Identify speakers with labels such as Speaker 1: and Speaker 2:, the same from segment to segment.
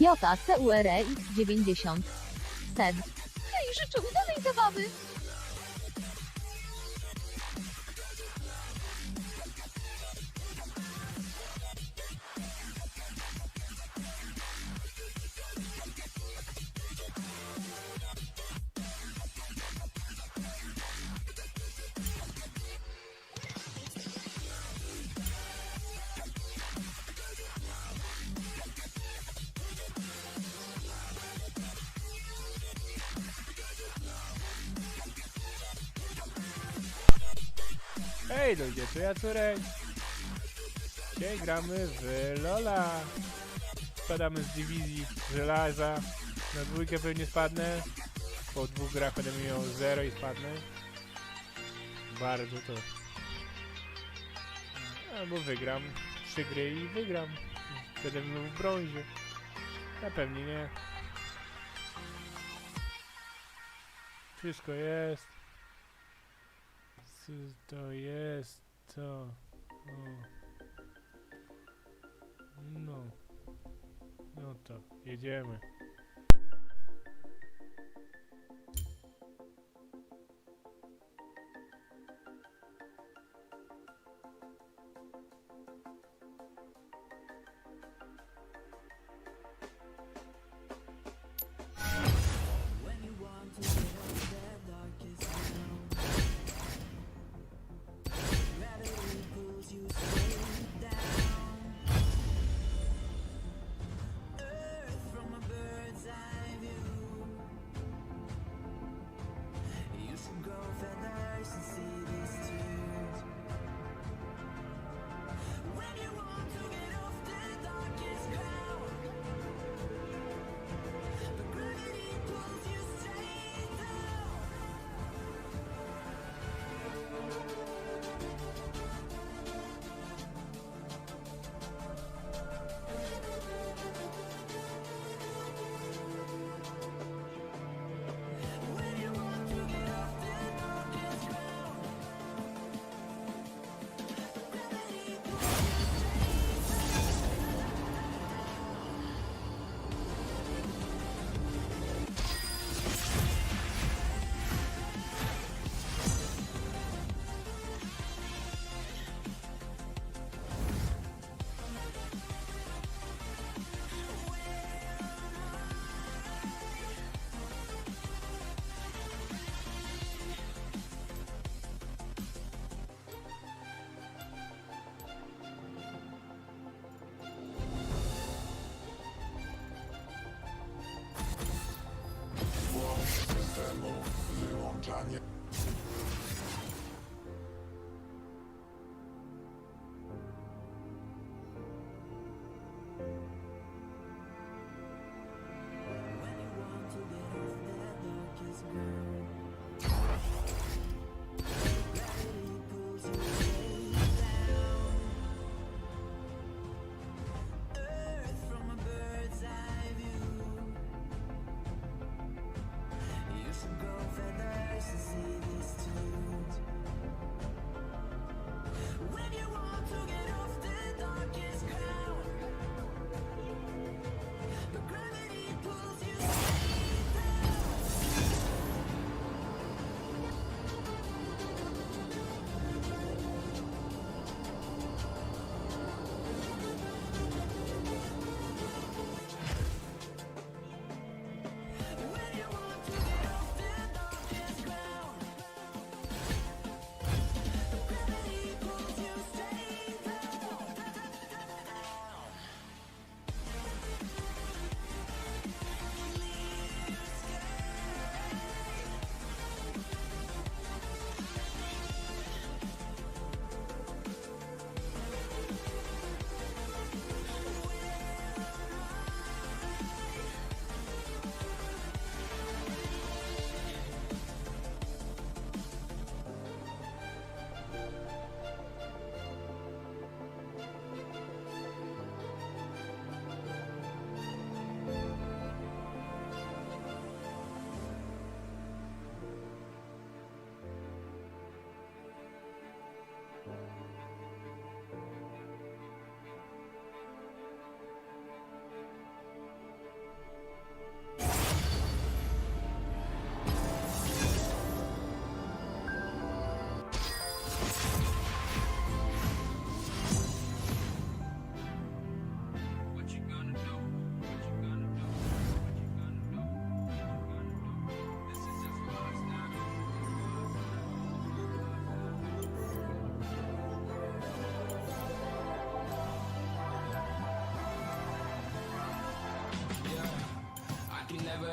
Speaker 1: 𝐑𝐄𝐆𝐔𝐋90. Ted. Hej, życzę udanej zabawy.
Speaker 2: Hej ludzie, to ja Córek. Dzisiaj gramy w LoLa. Spadamy z dywizji żelaza. Na dwójkę pewnie spadnę. Po 2 grach będę miał 0 i spadnę. Bardzo to. Albo wygram 3 gry i wygram. Będę miał w brązie. Na pewnie nie. Wszystko jest. Co to jest to? O. No to jedziemy.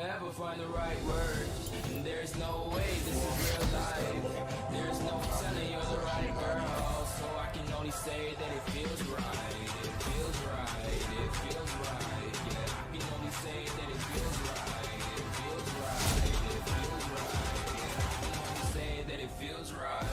Speaker 3: ever find the right words. And there's no way this is real life. There's no telling you're the right girl. So I can only say that it feels right. It feels right. It feels right. Yeah, I can only say that it feels right. It feels right. It feels right. Yeah, I can only say that it feels right.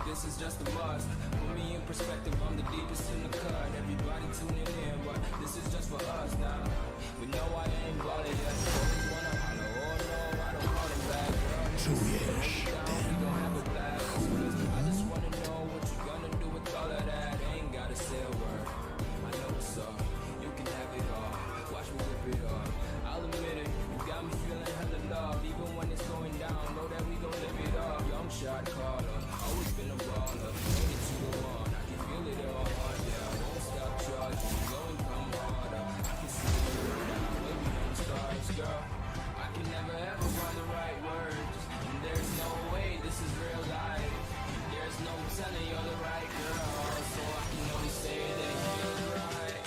Speaker 3: This is just a must. Put me in perspective, I'm the deepest in the cut. Everybody tuning in, but this is just for us now. We know I ain't ballin' yet. Always wanna holler, oh no, I don't call it back. Czujesz ten I just wanna know what you gonna do with all of that. Ain't gotta say a word. I know what's up. You can have it all. Watch me whip it up. I'll admit it. You got me feeling hella love. Even when it's going down, know that we gon' live it up. Young shot caller. Always been a baller, made it to the one. I can feel it in my heart, yeah. I won't stop charging, go and come harder. I can see it now, baby, I'm stars, girl. I can never ever find the right words. And there's no way this is real life. There's no telling you're the right girl. So I can only say that it feels right.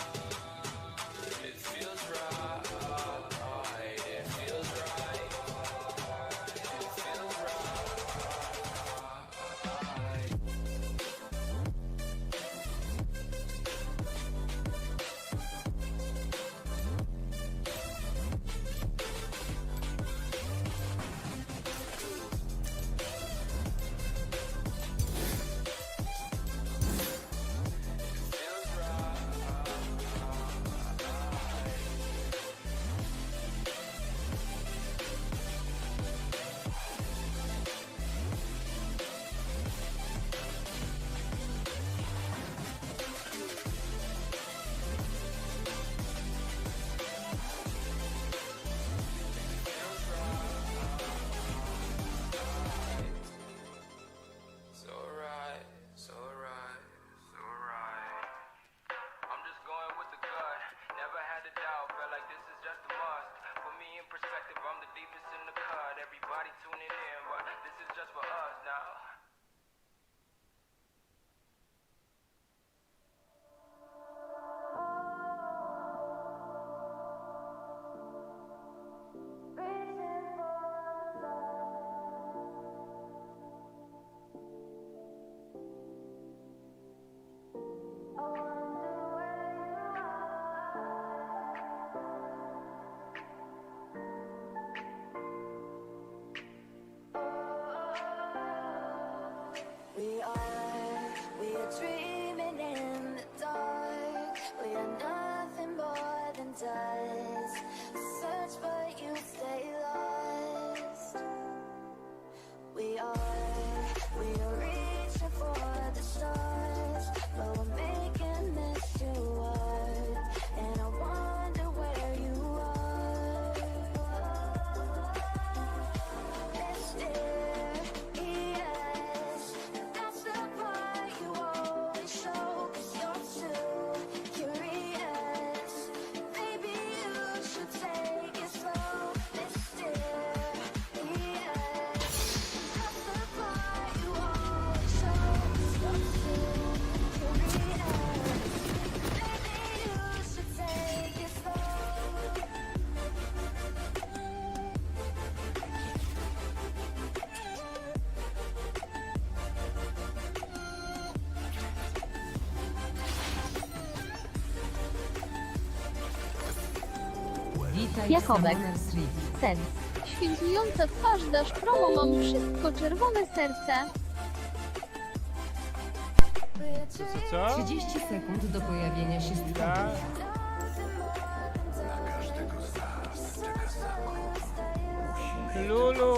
Speaker 3: It feels right. It feels right. It feels right.
Speaker 1: Jakobek. Sens. Świętujące twarz dasz promo, mam wszystko czerwone serce.
Speaker 2: Co?
Speaker 4: 30 sekund do pojawienia się z
Speaker 2: Ja? Lulu!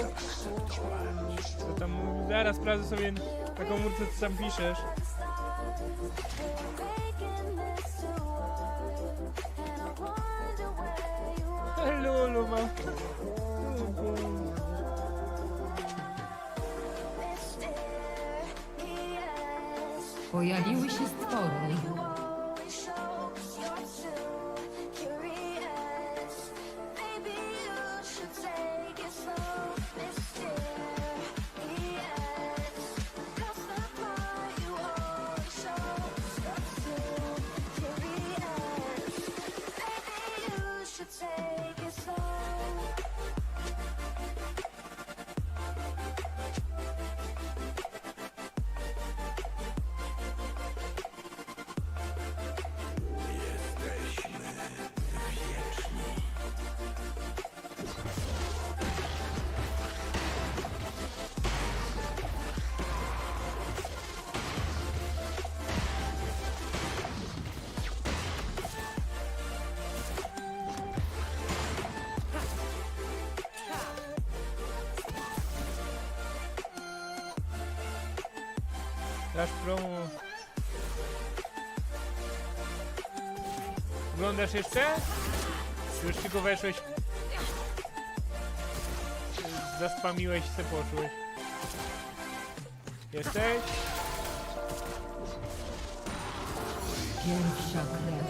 Speaker 2: To tam zaraz sprawdzę sobie na komórce, co tam piszesz. Lulu, mam.
Speaker 4: Pojawiły się stwory.
Speaker 2: Dasz promo. Oglądasz jeszcze? Już tylko weszłeś. Zaspamiłeś i se poszłeś. Jesteś?
Speaker 4: Pierwsza krew.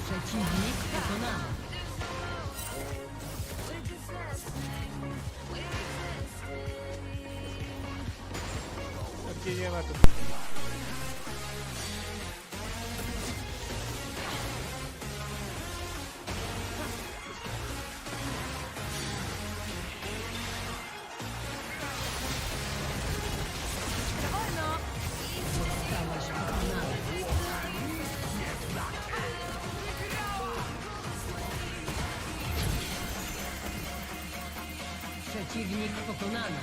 Speaker 4: Przeciwnik pokonany.
Speaker 2: Gdzie nie ma tu.
Speaker 4: Zostałaś pokonana. Przeciwnik pokonany.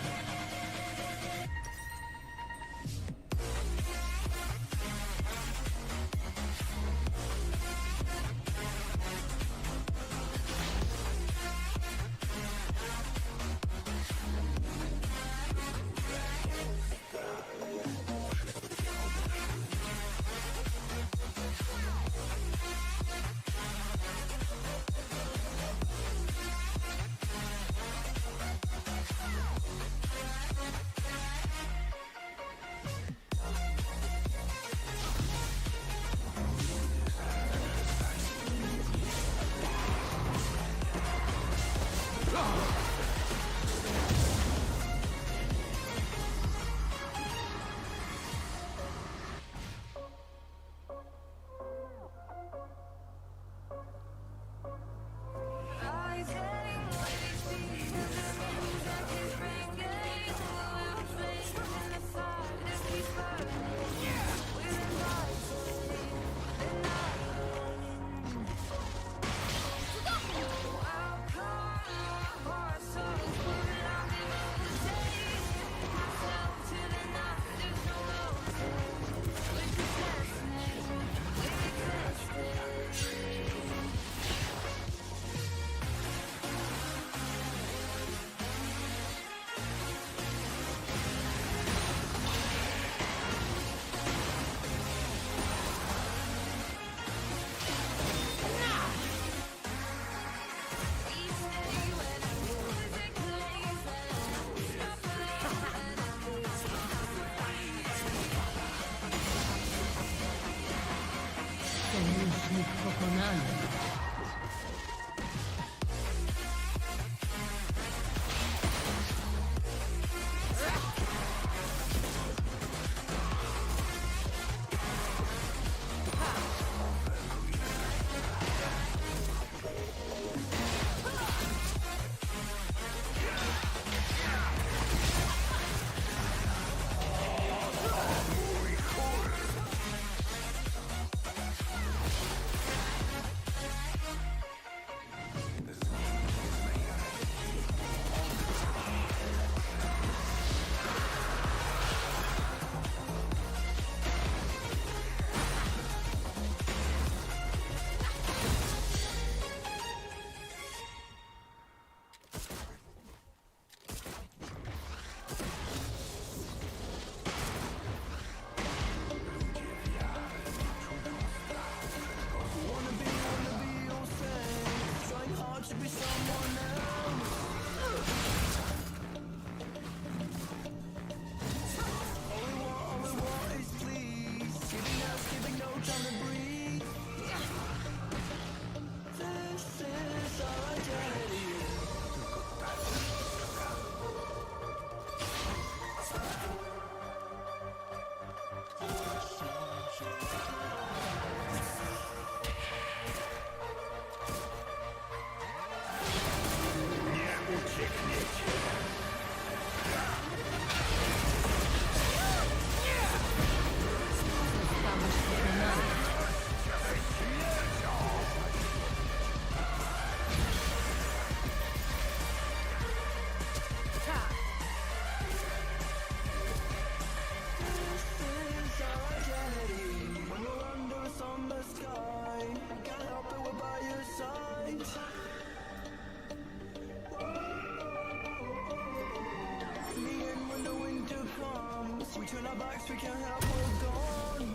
Speaker 3: turn our backs, we can't help what's gone.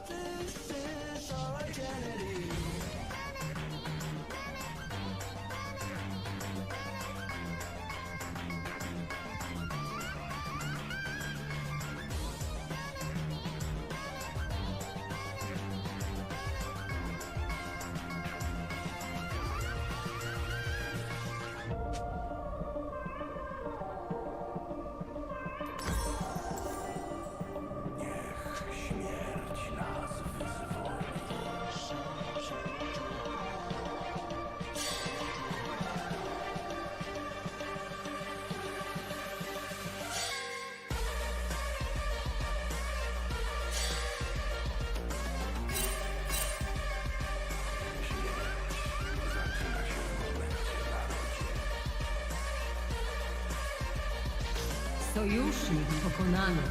Speaker 3: This is our identity.
Speaker 4: Sojusznik pokonany.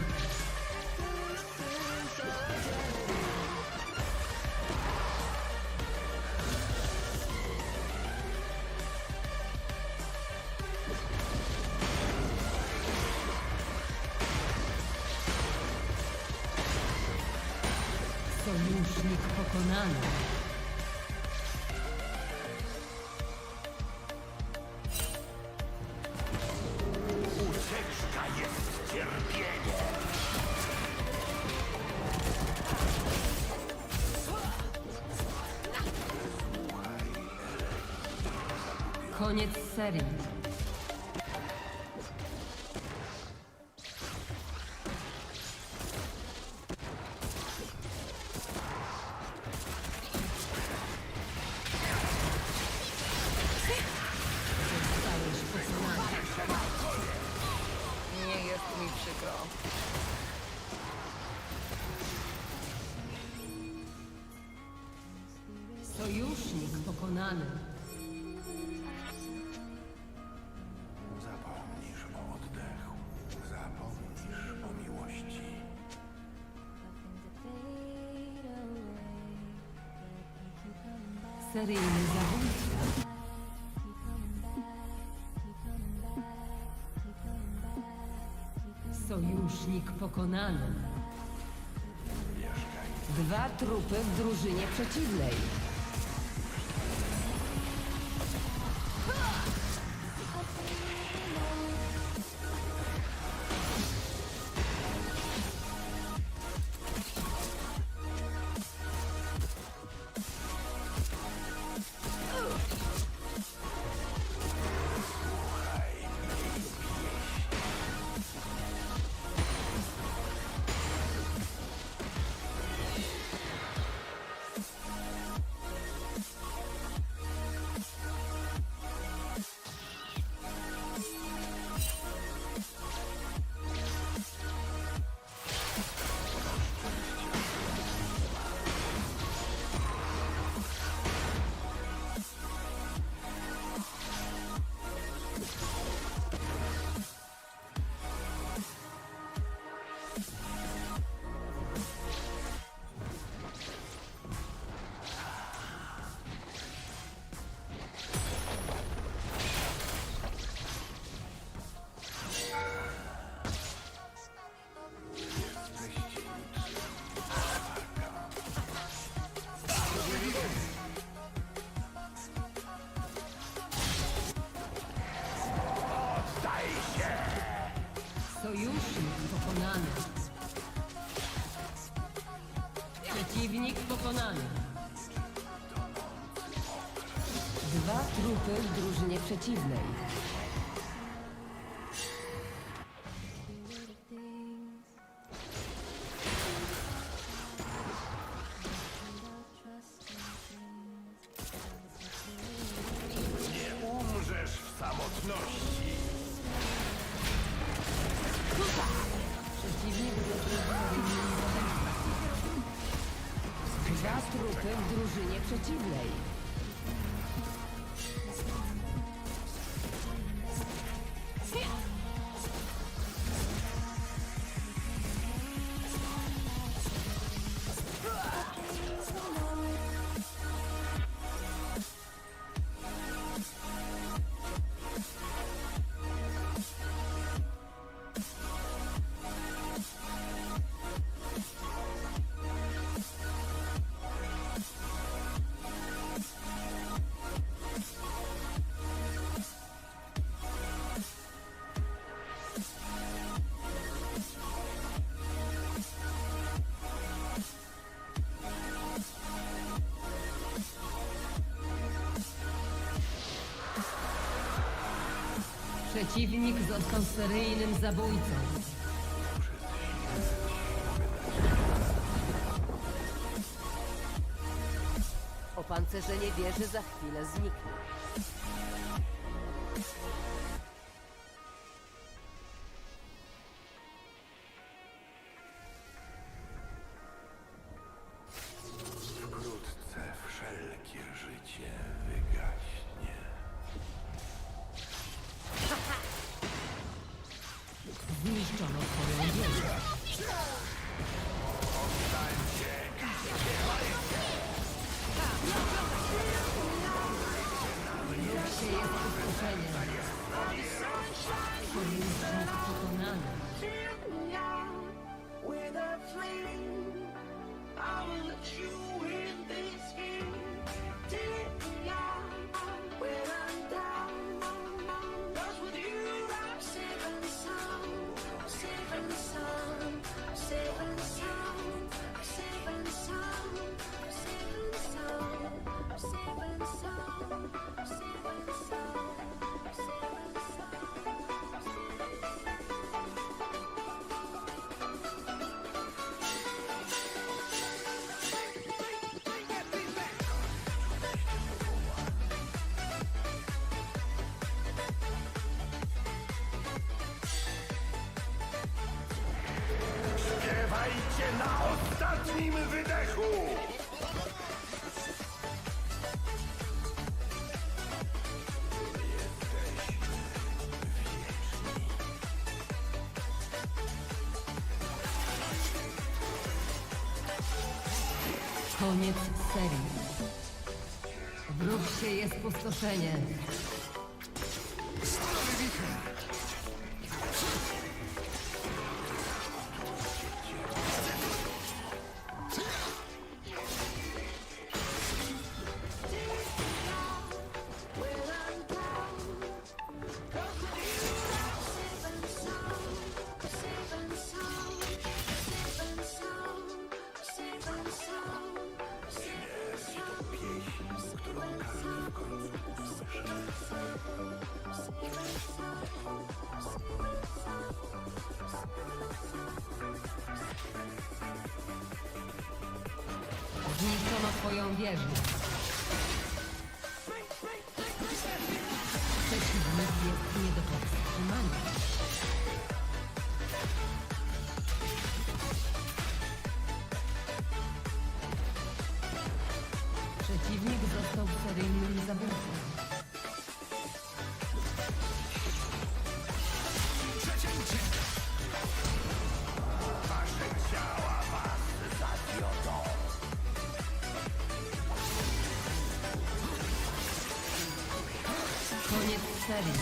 Speaker 4: Sojusznik pokonany. Koniec serii. Zostałeś pokonany.
Speaker 5: Nie jest mi przykro.
Speaker 4: Sojusznik pokonany.
Speaker 6: Zapomnisz o oddechu, zapomnisz o miłości.
Speaker 4: Seryjny zabójca. Sojusznik pokonany.
Speaker 5: 2 trupy w drużynie przeciwnej.
Speaker 4: Sojusznik pokonany. Przeciwnik pokonany.
Speaker 5: 2 trupy w drużynie przeciwnej.
Speaker 6: Nie umrzesz w samotności.
Speaker 4: Przeciwnik pokonany.
Speaker 5: 2 trupy w drużynie przeciwnej.
Speaker 4: Przeciwnik został seryjnym zabójcą.
Speaker 5: Opancerzenie wieży za chwilę zniknie.
Speaker 6: Wkrótce wszelkie życie wygaśnie.
Speaker 4: Zniszczono twoją wieżę. Wróg się jest pustoszenie. Sojusznik pokonany.
Speaker 6: Śpiewajcie na ostatnim wydechu!
Speaker 4: Koniec serii. Wróg się jest pustoszenie. Zniszczono twoją wieżę. Przeciwnik jest nie do powstrzymania. Przeciwnik został seryjnym zabójcą. Koniec serii.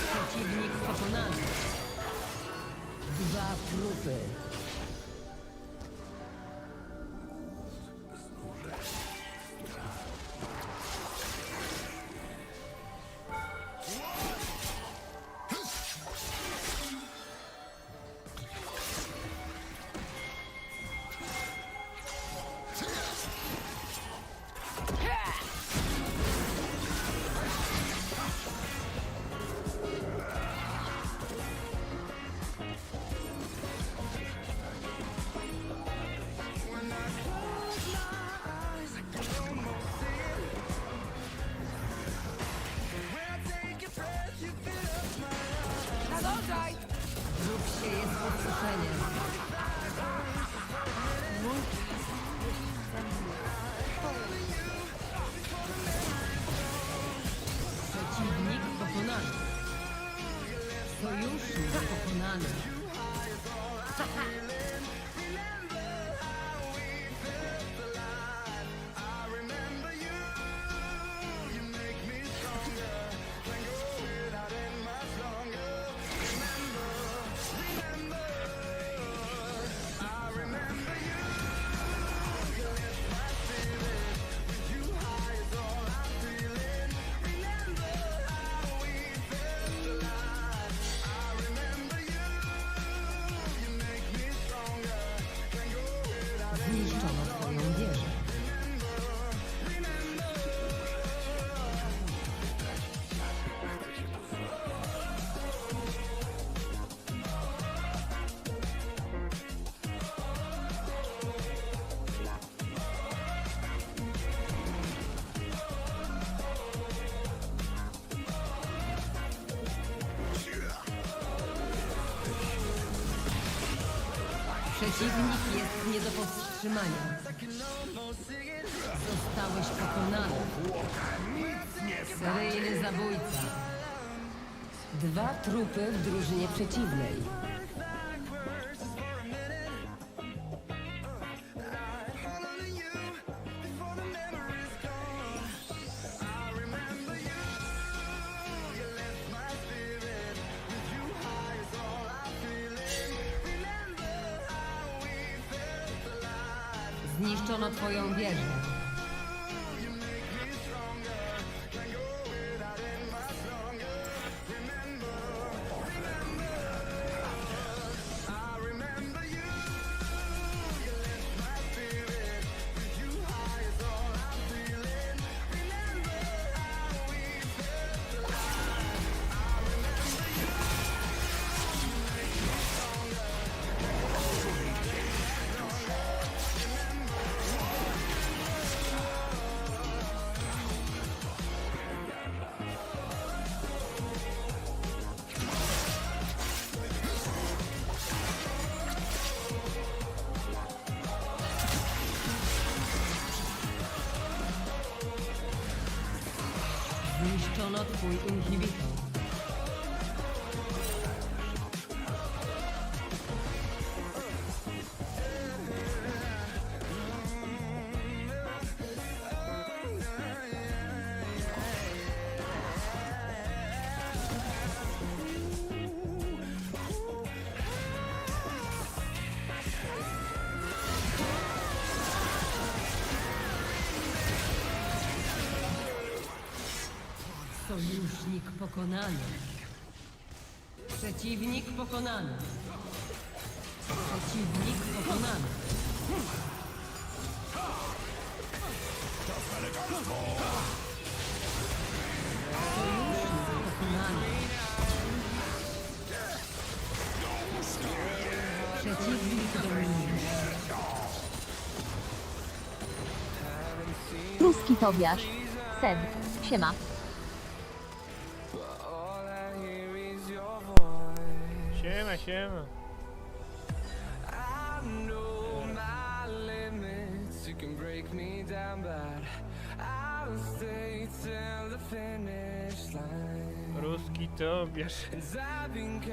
Speaker 4: Przeciwnik pokonany. 2 trupy. Przeciwnik jest nie do powstrzymania. Zostałeś pokonany. Seryjny zabójca. 2 trupy w drużynie przeciwnej. Zniszczono twoją wieżę. Zniszczono twój inhibitor. Sojusznik pokonany. Przeciwnik pokonany. Przeciwnik pokonany. Sojusznik pokonany. Przeciwnik dominuje.
Speaker 1: Ruski Tobiasz. Sen. Siema.
Speaker 2: Siema, siema. Ruski Tobiasz.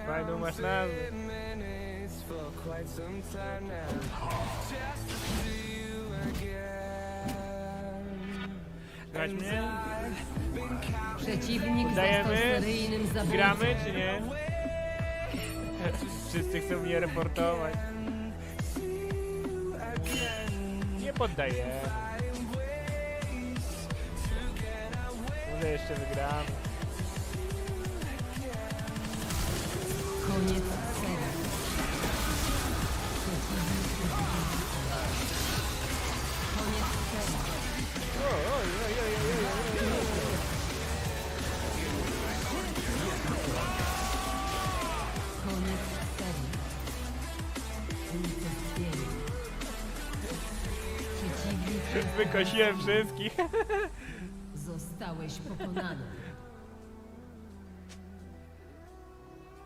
Speaker 2: Fajną masz nazwę. Grać mnie?
Speaker 4: Przeciwnik został
Speaker 2: Dajemy?
Speaker 4: seryjnym zabójcą.
Speaker 2: Gramy czy nie? Wszyscy chcą mnie reportować. Nie poddaję. Może jeszcze wygram.
Speaker 4: Koniec serii. Koniec serii.
Speaker 2: Oj, oj, oj, oj, oj, oj, oj.
Speaker 4: Koniec serii. Unicestwienie. Przeciwnik
Speaker 2: Wykosiłem wszystkich.
Speaker 4: zostałeś pokonany.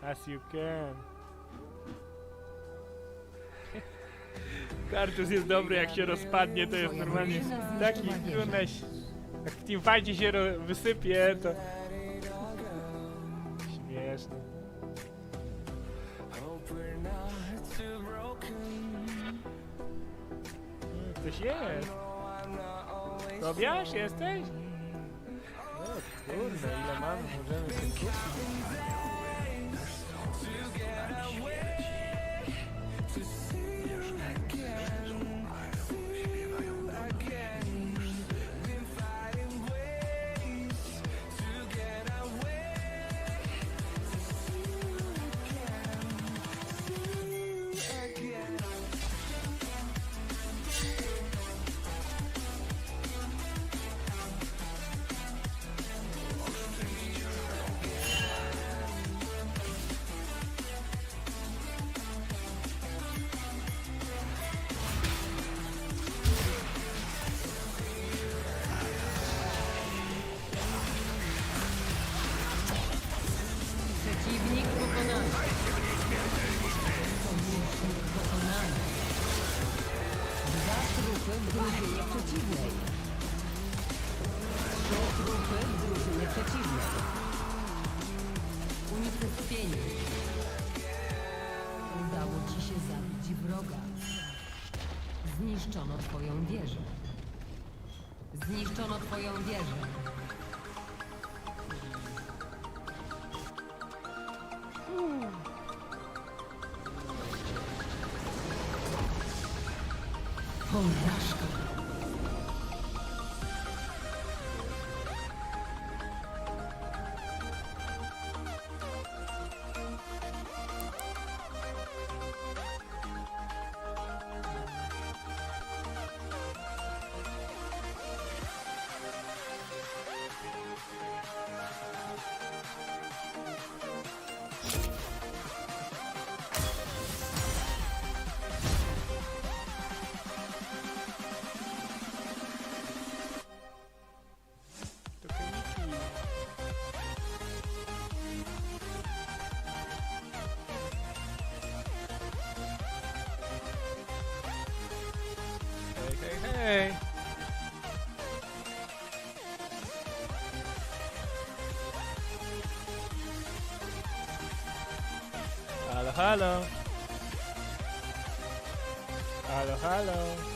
Speaker 2: As you can. Kartus jest dobry, jak się rozpadnie, to jest normalnie taki kurnaś. Jak w teamfightie się wysypie, to śmieszne. Ktoś jest. Tobiasz, jesteś? O kurde, ile mamy, możemy tym kupić.
Speaker 5: w drużynie przeciwnej. 3 trupy w drużynie przeciwnej. Unicestwienie. Udało ci się zabić wroga. Zniszczono twoją wieżę. Zniszczono twoją wieżę. Porażka.
Speaker 2: Hej! Halo, halo! Halo, halo!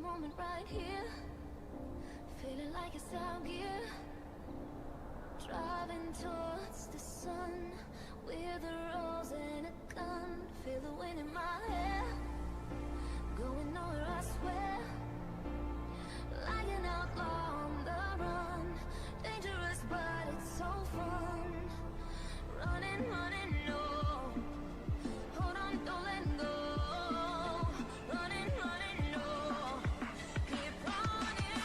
Speaker 7: moment right here. Feeling like it's out gear. Driving towards the sun with a rose and a gun. Feel the wind in my hair. Going nowhere, I swear. Like an outlaw on the run. Dangerous, but it's so fun. Running, running, no. Hold on, don't let go. Running, running, no. Keep running.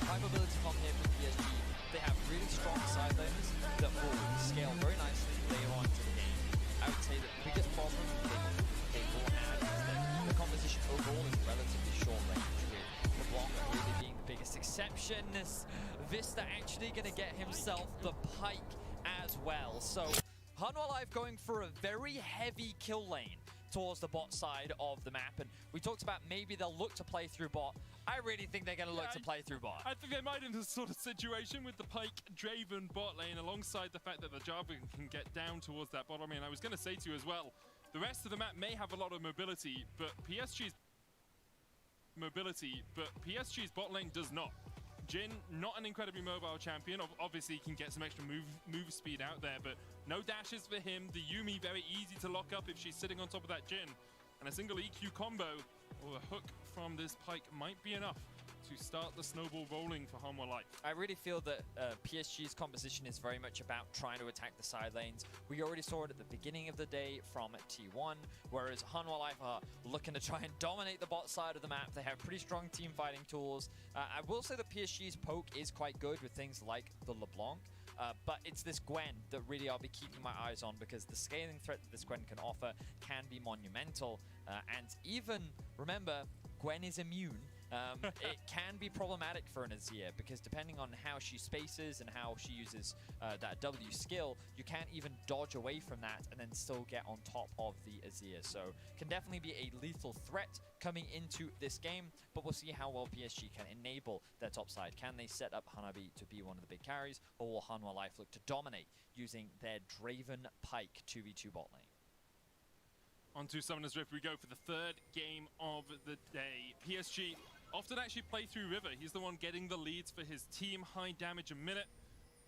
Speaker 8: High mobility comp here from PSG. They have really strong side lanes that will scale very nicely later on into the game. I would say that the biggest problem they will have is that the composition overall is relatively short range, with LeBlanc really being the biggest exception. Vista actually going to get himself the pike as well. So 𝐷𝐿 going for a very heavy kill lane towards the bot side of the map, and we talked about maybe they'll look to play through bot. I really think they're going to look to play through bot.
Speaker 9: I think they might in this sort of situation with the Pike-Draven bot lane, alongside the fact that the Java can get down towards that bot. I mean, I was going to say to you as well, the rest of the map may have a lot of mobility, but PSG's bot lane does not. Jhin, not an incredibly mobile champion. Obviously, he can get some extra move speed out there, but no dashes for him. The Yuumi very easy to lock up if she's sitting on top of that Jhin. And a single EQ combo or a hook from this Pike might be enough to start the snowball rolling for 𝐷𝐿.
Speaker 8: I really feel that PSG's composition is very much about trying to attack the side lanes. We already saw it at the beginning of the day from T1, whereas 𝐷𝐿 are looking to try and dominate the bot side of the map. They have pretty strong team fighting tools. I will say that PSG's poke is quite good with things like the LeBlanc. But it's this Gwen that really I'll be keeping my eyes on, because the scaling threat that this Gwen can offer can be monumental. And even, remember, Gwen is immune. It can be problematic for an 𝐷𝐿, because depending on how she spaces and how she uses that W skill, you can't even dodge away from that and then still get on top of the 𝐷𝐿. So can definitely be a lethal threat coming into this game, but we'll see how well PSG can enable their top side. Can they set up 𝐷𝐿 to be one of the big carries, or will 𝐷𝐿 look to dominate using their Draven Pike 2v2 bot lane?
Speaker 9: Onto Summoner's Rift we go for the third game of the day. PSG often actually play through River. He's the one getting the leads for his team. High damage a minute,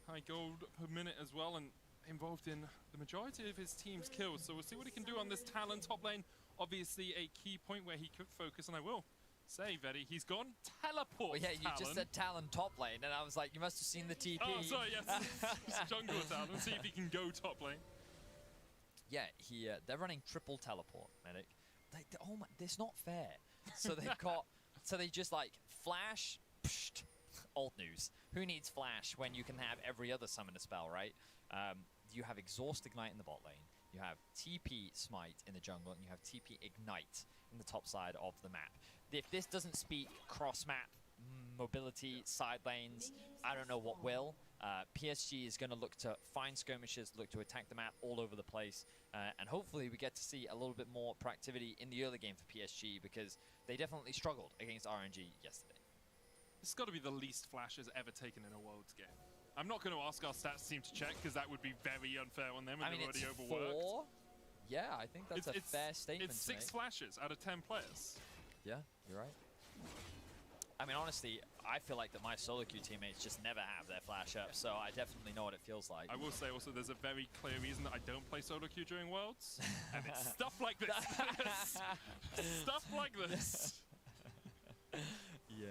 Speaker 9: high gold per minute as well, and involved in the majority of his team's kills. So we'll see what he can do on this Talon top lane. Obviously a key point where he could focus, and I will say, Vedi, he's gone teleport.
Speaker 8: Well, yeah, you
Speaker 9: Talon.
Speaker 8: just said Talon top lane, and I was like, you must have seen the TP.
Speaker 9: Oh, sorry, yes. It's jungle Talon. See if he can go top lane.
Speaker 8: Yeah, they're running triple teleport, Medic. Oh my, it's not fair. So they've got, so they just like flash, psht, old news. Who needs flash when you can have every other summoner spell, right? You have Exhaust Ignite in the bot lane. You have TP Smite in the jungle, and you have TP Ignite in the top side of the map. If this doesn't speak cross-map, mobility, side lanes, I don't know what will. PSG is going to look to find skirmishes, look to attack the map all over the place, and hopefully we get to see a little bit more proactivity in the early game for PSG, because they definitely struggled against RNG yesterday.
Speaker 9: This has got to be the least flashes ever taken in a Worlds game. I'm not going to ask our stats team to check, because that would be very unfair on them, and they're already overworked.
Speaker 8: 4? Yeah, I think that's a fair statement.
Speaker 9: It's 6 flashes out of 10 players.
Speaker 8: Yeah, you're right. I mean, honestly, I feel like that my solo queue teammates just never have their flash up, so I definitely know what it feels like.
Speaker 9: I will say also there's a very clear reason that I don't play solo queue during Worlds, and it's stuff like this. Stuff like this.
Speaker 8: Yeah,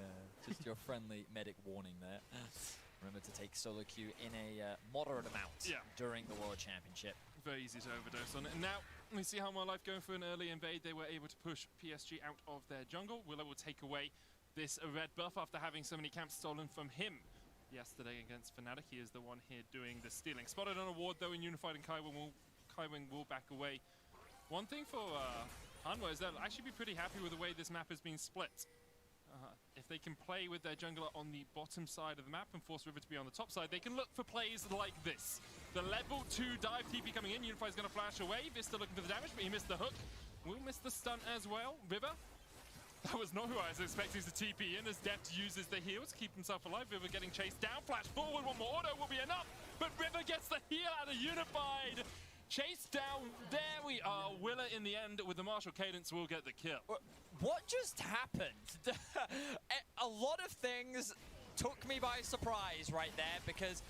Speaker 8: just your friendly medic warning there. Remember to take solo queue in a moderate amount during the World Championship.
Speaker 9: very easy to overdose on it. And now we see Life going for an early invade. They were able to push PSG out of their jungle. Willow will take away this red buff after having so many camps stolen from him yesterday against Fnatic. He is the one here doing the stealing. Spotted on a ward though in Unified, and 𝐋𝐈𝐍 will back away. One thing for Hanwha is they'll actually be pretty happy with the way this map has been split. If they can play with their jungler on the bottom side of the map and force River to be on the top side, they can look for plays like this. The level 2 dive TP coming in. Unified's going to flash away. Vista looking for the damage, but he missed the hook. Will miss the stun as well. River, that was not who I was expecting to TP in, as Deft uses the heal to keep himself alive. River getting chased down. Flash forward. One more auto will be enough, but River gets the heal out of Unified. Chased down. There we are. Willa in the end with the martial cadence will get the kill.
Speaker 8: What just happened? A lot of things took me by surprise right there, because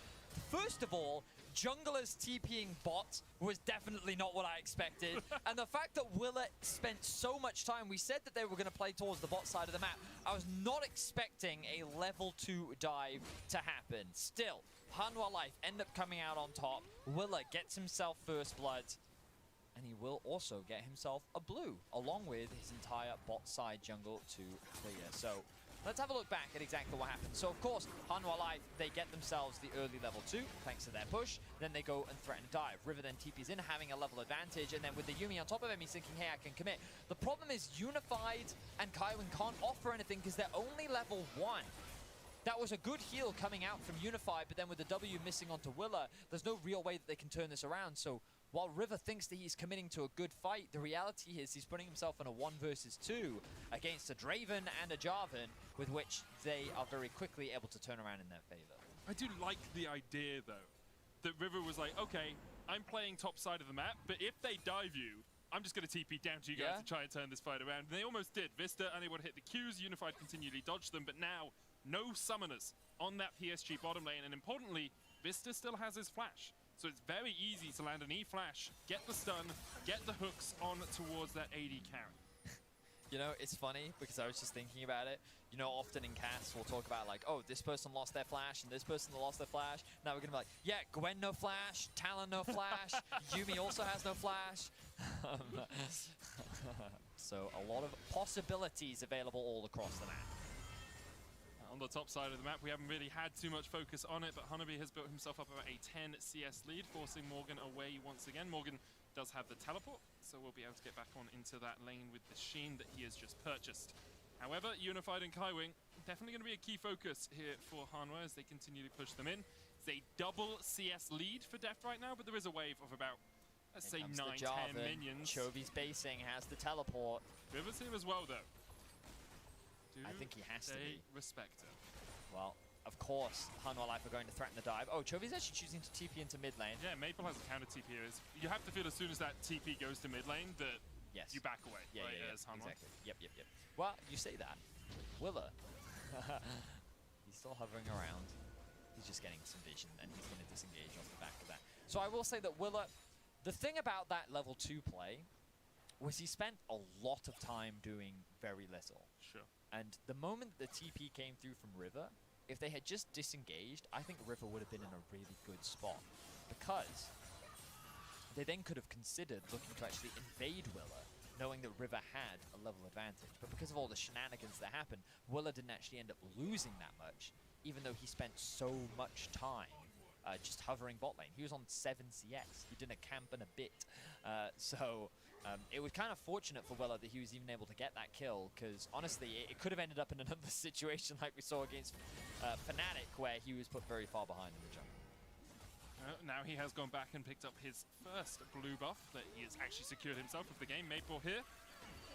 Speaker 8: first of all, junglers TPing bots was definitely not what I expected. And the fact that Willa spent so much time, we said that they were going to play towards the bot side of the map. I was not expecting a level 2 dive to happen. Still, Hanwha Life end up coming out on top. Willa gets himself first blood, and he will also get himself a blue, along with his entire bot side jungle to clear. So let's have a look back at exactly what happened. So of course, Hanwha Life, they get themselves the early level 2, thanks to their push. Then they go and threaten dive. River then TP's in, having a level advantage, and then with the Yuumi on top of him, he's thinking, hey, I can commit. The problem is Unified and 𝐋𝐈𝐍 can't offer anything because they're only level 1. That was a good heal coming out from Unified, but then with the W missing onto Willa, there's no real way that they can turn this around. So while River thinks that he's committing to a good fight, the reality is he's putting himself in a 1 versus 2 against a Draven and a Jarvan, with which they are very quickly able to turn around in their favor.
Speaker 9: I do like the idea, though, that River was like, okay, I'm playing top side of the map, but if they dive you, I'm just going to TP down to you guys to try and turn this fight around. And they almost did. Vista unable to hit the Qs, Unified continually dodged them, but now no summoners on that PSG bottom lane, and importantly, Vista still has his flash. So it's very easy to land an E-flash, get the stun, get the hooks on towards that AD carry.
Speaker 8: You know, it's funny because I was just thinking about it. You know, often in casts we'll talk about like, oh, this person lost their flash and this person lost their flash. Now we're gonna be like, yeah, Gwen no flash, Talon no flash, Yuumi also has no flash. So a lot of possibilities available all across the map.
Speaker 9: On the top side of the map, we haven't really had too much focus on it, but Hanabi has built himself up about a 10 CS lead, forcing Morgan away once again. Morgan does have the teleport, so we'll be able to get back on into that lane with the Sheen that he has just purchased. However, Unified and 𝐋𝐈𝐍, definitely going to be a key focus here for Hanwha as they continue to push them in. It's a double CS lead for Deft right now, but there is a wave of about, let's say, 9-10 minions.
Speaker 8: 𝐶𝐿VI's basing, has the teleport.
Speaker 9: River's here as well, though.
Speaker 8: I think he has to be.
Speaker 9: Respect it.
Speaker 8: Well, of course, Hanwha Life are going to threaten the dive. Oh, 𝐶𝐿VI's actually choosing to TP into mid lane.
Speaker 9: Yeah, Maple has a counter TP here. You have to feel as soon as that TP goes to mid lane that you back away.
Speaker 8: Yeah,
Speaker 9: right,
Speaker 8: yeah,
Speaker 9: as Hanwha.
Speaker 8: exactly. Yep. Well, you say that. Willa, he's still hovering around. He's just getting some vision, and he's going to disengage off the back of that. So I will say that Willa, the thing about that level 2 play was he spent a lot of time doing very little.
Speaker 9: Sure.
Speaker 8: And the moment the TP came through from River, if they had just disengaged, I think River would have been in a really good spot. Because they then could have considered looking to actually invade Willa, knowing that River had a level advantage. But because of all the shenanigans that happened, Willa didn't actually end up losing that much, even though he spent so much time just hovering bot lane. He was on 7 CX. He did a camp and a bit. It was kind of fortunate for Willa that he was even able to get that kill, because honestly, it could have ended up in another situation like we saw against Fnatic, where he was put very far behind in the jungle.
Speaker 9: Now he has gone back and picked up his first blue buff that he has actually secured himself with the game. Maple here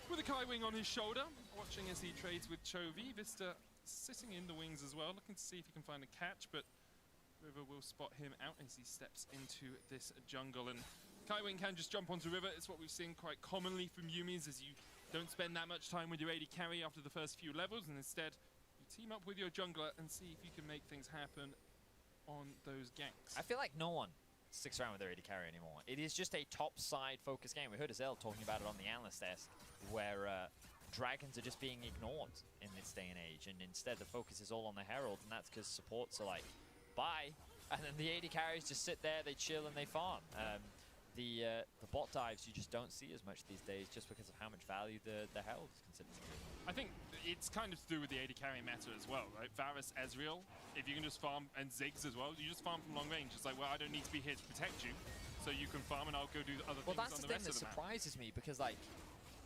Speaker 9: with a 𝐋𝐈𝐍 on his shoulder, watching as he trades with 𝐶𝐿VI. Vista sitting in the wings as well, looking to see if he can find a catch, but River will spot him out as he steps into this jungle. And 𝐋𝐈𝐍 can just jump onto River. It's what we've seen quite commonly from Yuumis, as you don't spend that much time with your AD carry after the first few levels, and instead you team up with your jungler and see if you can make things happen on those ganks.
Speaker 8: I feel like no one sticks around with their AD carry anymore. It is just a top-side focused game. We heard 𝐿 talking about it on the analyst desk, where dragons are just being ignored in this day and age, and instead the focus is all on the Herald, and that's because supports are like, bye, and then the AD carries just sit there, they chill, and they farm. the bot dives you just don't see as much these days, just because of how much value the herald is considered to be.
Speaker 9: I think it's kind of to do with the AD carry meta as well, right? Varus, Ezreal, if you can just farm, and Ziggs as well, you just farm from long range. It's like, well, I don't need to be here to protect you, so you can farm and I'll go do other
Speaker 8: Well,
Speaker 9: things
Speaker 8: that's
Speaker 9: on
Speaker 8: the
Speaker 9: the
Speaker 8: thing
Speaker 9: rest
Speaker 8: that
Speaker 9: of the map.
Speaker 8: surprises me, because like,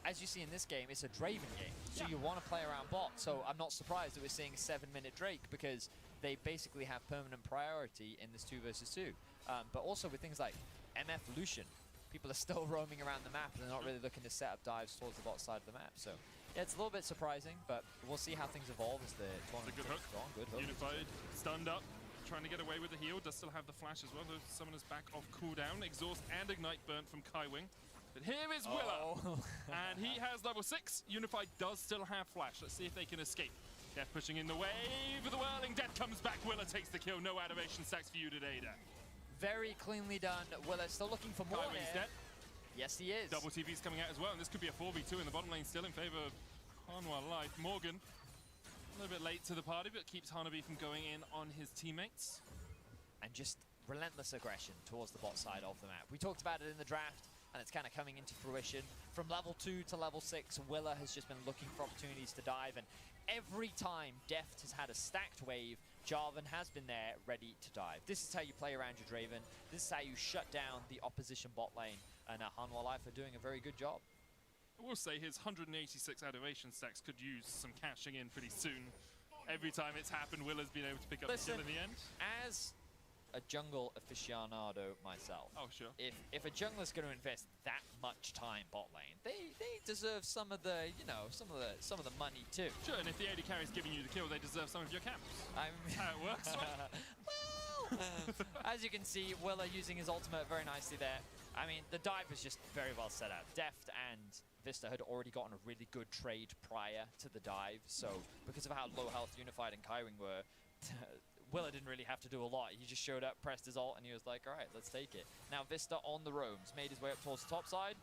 Speaker 8: as you see in this game, it's a Draven game, so
Speaker 9: Yeah.
Speaker 8: you want to play around bot. So I'm not surprised that we're seeing a 7-minute Drake, because they basically have permanent priority in this 2 versus 2. But also with things like MF Lucian, people are still roaming around the map and they're not really looking to set up dives towards the bot side of the map. So yeah, it's a little bit surprising, but we'll see how things evolve as the tournament
Speaker 9: good
Speaker 8: takes
Speaker 9: hook.
Speaker 8: on. Good hook.
Speaker 9: Unified, stunned up, trying to get away with the heal, does still have the flash as well. The summoner's back off cooldown, exhaust and ignite burnt from 𝐋𝐈𝐍𝐊. But here is Willa,
Speaker 8: Oh.
Speaker 9: and he has level 6. Unified does still have flash. Let's see if they can escape. Death pushing in the wave of the whirling. Death comes back. Willa takes the kill. No adoration stacks for you today, Death.
Speaker 8: Very cleanly done. Willa still looking for more
Speaker 9: 𝐋𝐈𝐍𝐊's
Speaker 8: here.
Speaker 9: dead.
Speaker 8: Yes, he is.
Speaker 9: Double TV's coming out as well, and this could be a 4v2 in the bottom lane, still in favor of Hanwha Life. Morgan, a little bit late to the party, but keeps Hanabi from going in on his teammates.
Speaker 8: And just relentless aggression towards the bot side of the map. We talked about it in the draft, and it's kind of coming into fruition. From level 2 to level 6, Willa has just been looking for opportunities to dive, and every time Deft has had a stacked wave, Jarvan has been there ready to dive. This is how you play around your Draven. This is how you shut down the opposition bot lane, and Hanwha Life are doing a very good job.
Speaker 9: I will say his 186 adoration stacks could use some cashing in pretty soon. Every time it's happened, Willa's been able to pick up the kill in the end.
Speaker 8: As a jungle aficionado myself,
Speaker 9: Oh, sure.
Speaker 8: if a jungler's going to invest that much time bot lane, they deserve some of the, you know, some of the money too.
Speaker 9: Sure, and if the AD carry is giving you the kill, they deserve some of your camps.
Speaker 8: I'm
Speaker 9: How it works, right?
Speaker 8: well, as you can see, Willa using his ultimate very nicely there. I mean, the dive was just very well set up. Deft and Vista had already gotten a really good trade prior to the dive, so because of how low health Unified and 𝐋𝐈𝐍𝐊 were, Willa didn't really have to do a lot. He just showed up, pressed his ult, and he was like, all right, let's take it. Now Vista on the roams, made his way up towards the top side.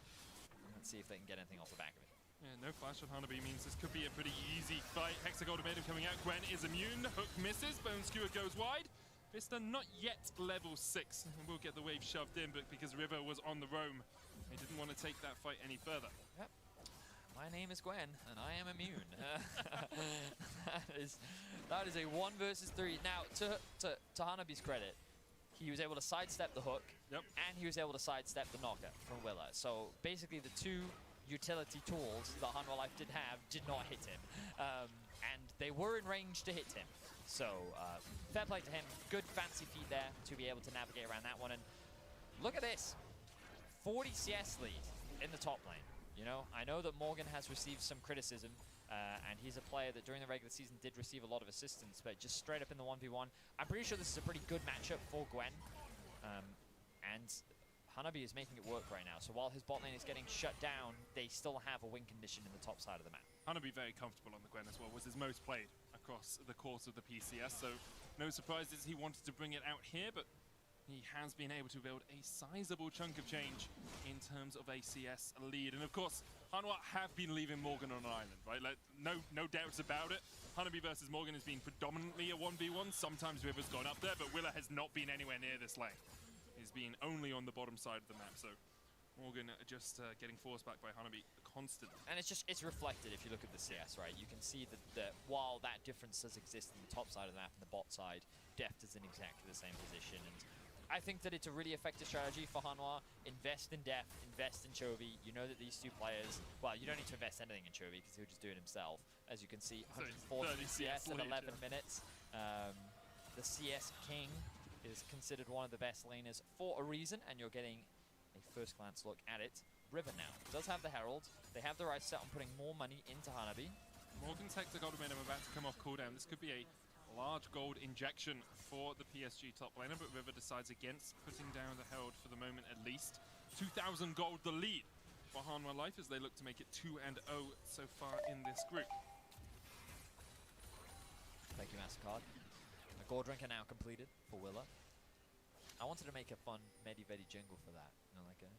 Speaker 8: Let's see if they can get anything off the back of it.
Speaker 9: Yeah, no flash on Hanabi means this could be a pretty easy fight. Hexagold Maiden coming out. Gwen is immune. Hook misses. Bone Skewer goes wide. Vista not yet level 6. We'll get the wave shoved in, but because River was on the roam, he didn't want to take that fight any further.
Speaker 8: Yep. My name is Gwen, and I am immune. that is a 1 versus 3. Now, to Hanabi's credit, he was able to sidestep the hook, and he was able to sidestep the knocker from Willa. So basically, the 2 utility tools that Hanwha Life did have did not hit him, and they were in range to hit him. So fair play to him. Good fancy feet there to be able to navigate around that one. And look at this, 40 CS lead in the top lane. You know, I know that Morgan has received some criticism, and he's a player that during the regular season did receive a lot of assistance, but just straight up in the 1v1, I'm pretty sure this is a pretty good matchup for Gwen. And Hanabi is making it work right now, so while his bot lane is getting shut down, they still have a win condition in the top side of the map.
Speaker 9: Hanabi very comfortable on the Gwen as well, was his most played across the course of the PCS, so no surprises he wanted to bring it out here, but he has been able to build a sizable chunk of change in terms of a CS lead. And of course, Hanwha have been leaving Morgan on an island, right? Like, no doubts about it. Hanabi versus Morgan has been predominantly a 1v1. Sometimes River's gone up there, but Willa has not been anywhere near this lane. He's been only on the bottom side of the map, so Morgan just getting forced back by Hanabi constantly.
Speaker 8: And it's reflected if you look at the CS, right? You can see that while that difference does exist in the top side of the map and the bot side, Deft is in exactly the same position. And I think that it's a really effective strategy for Hanwha. Invest in Deft, invest in 𝐋𝐈𝐍𝐊. You know that these 2 players, well, you don't need to invest anything in 𝐋𝐈𝐍𝐿 because he'll just do it himself. As you can see, 140 CS in 11 minutes. The CS King is considered one of the best laners for a reason, and you're getting a first glance look at it. River now does have the Herald. They have the right set on putting more money into Hanabi.
Speaker 9: Morgan's Hexagold Maiden about to come off cooldown. This could be a large gold injection for the PSG top laner, but River decides against putting down the Herald for the moment at least. 2,000 gold the lead for Hanwha Life as they look to make it 2-0 so far in this group.
Speaker 8: Thank you, MasterCard. The Gore Drinker now completed for Willa. I wanted to make a fun Medi-Vedi jingle for that. You know, like a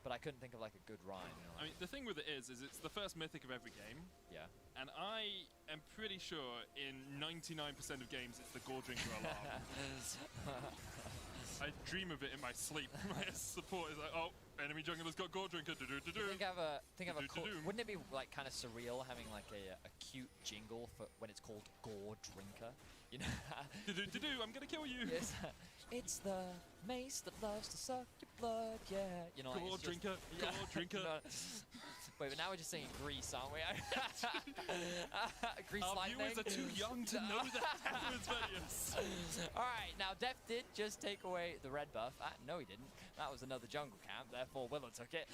Speaker 8: but I couldn't think of like a good rhyme. You know, like,
Speaker 9: I mean, the thing with it is it's the first mythic of every game.
Speaker 8: Yeah.
Speaker 9: And I am pretty sure in 99% of games it's the Gore Drinker alarm. I dream of it in my sleep. My support is like, oh, enemy jungler's got Gore Drinker.
Speaker 8: Think of a
Speaker 9: Do-do-do-do.
Speaker 8: wouldn't it be like kind of surreal having like a cute jingle for when it's called Gore Drinker? You know?
Speaker 9: I'm gonna kill you.
Speaker 8: Yes. It's the mace that loves to suck your blood, yeah. You know, like,
Speaker 9: Gore
Speaker 8: it's just-
Speaker 9: Drinker,
Speaker 8: yeah.
Speaker 9: Gore Drinker.
Speaker 8: No. Wait, but now we're just saying Grease, aren't we? Grease
Speaker 9: Our
Speaker 8: lightning.
Speaker 9: viewers are too young to know that. Yes.
Speaker 8: Alright, now Def did just take away the red buff. No, he didn't. That was another jungle camp, therefore Willow took it.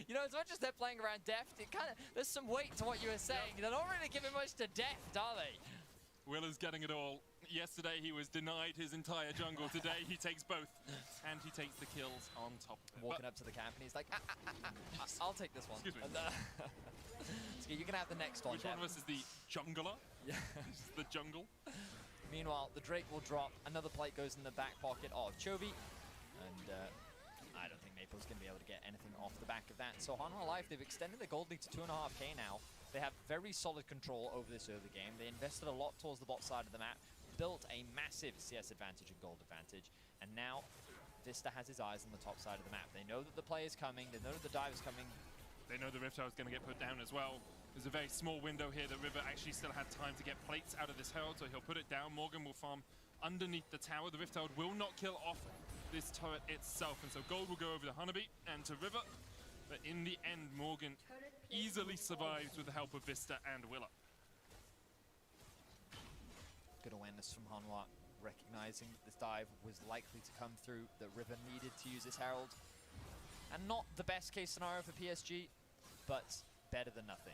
Speaker 8: You know, as much as they're playing around Deft, it kind of there's some weight to what you were saying. They're not really giving much to Deft, are they?
Speaker 9: Willow's getting it all. Yesterday he was denied his entire jungle. Today he takes both. And he takes the kills on top of it.
Speaker 8: Walking up to the camp and he's like, I'll take this one.
Speaker 9: Excuse me.
Speaker 8: And, okay, you can have the next one.
Speaker 9: Which one of us is the jungler?
Speaker 8: Yeah.
Speaker 9: This is the jungle.
Speaker 8: Meanwhile, the Drake will drop. Another plate goes in the back pocket of Chovy. And I don't think Maple's going to be able to get anything off the back of that. So Hanwha Life, they've extended the gold lead to 2.5k now. They have very solid control over this early game. They invested a lot towards the bot side of the map, built a massive CS advantage and gold advantage, and now Vista has his eyes on the top side of the map. They know that the play is coming, they know that the dive is coming.
Speaker 9: They know the Rift Tower is going to get put down as well. There's a very small window here that River actually still had time to get plates out of this Herald, so he'll put it down. Morgan will farm underneath the tower. The Rift Tower will not kill off this turret itself, and so gold will go over to Honeybee and to River. But in the end, Morgan easily survives with the help of Vista and Willa.
Speaker 8: Good awareness from Hanwha, recognizing that this dive was likely to come through, that River needed to use his Herald. And not the best case scenario for PSG, but better than nothing.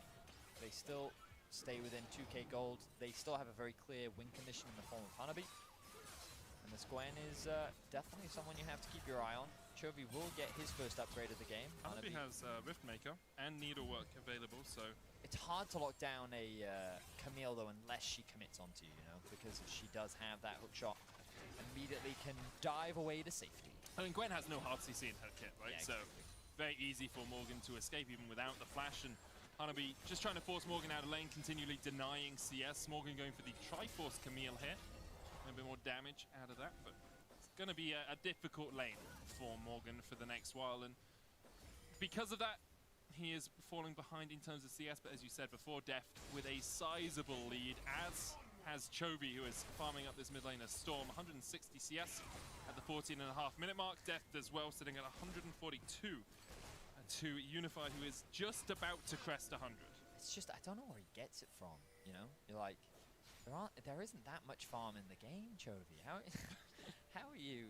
Speaker 8: They still stay within 2k gold. They still have a very clear win condition in the form of Honeybee. And this Gwen is definitely someone you have to keep your eye on. Chovy will get his first upgrade of the game.
Speaker 9: Honeybee has Riftmaker and Needlework available, so...
Speaker 8: It's hard to lock down a Camille, though, unless she commits onto you, you know, because she does have that hook shot, immediately can dive away to safety.
Speaker 9: I mean, Gwen has no hard CC in her kit, right?
Speaker 8: Yeah,
Speaker 9: so very easy for Morgan to escape even without the flash, and Honeybee just trying to force Morgan out of lane, continually denying CS. Morgan going for the Triforce Camille here. A bit more damage out of that, but it's going to be a difficult lane for Morgan for the next while, and because of that, he is falling behind in terms of CS, but as you said before, Deft with a sizable lead, as has Chovy, who is farming up this mid lane as Storm. 160 CS at the 14.5-minute mark. Deft as well, sitting at 142 to Unify, who is just about to crest 100.
Speaker 8: It's just, I don't know where he gets it from, you know? You're like, there isn't that much farm in the game, Chovy. How are you?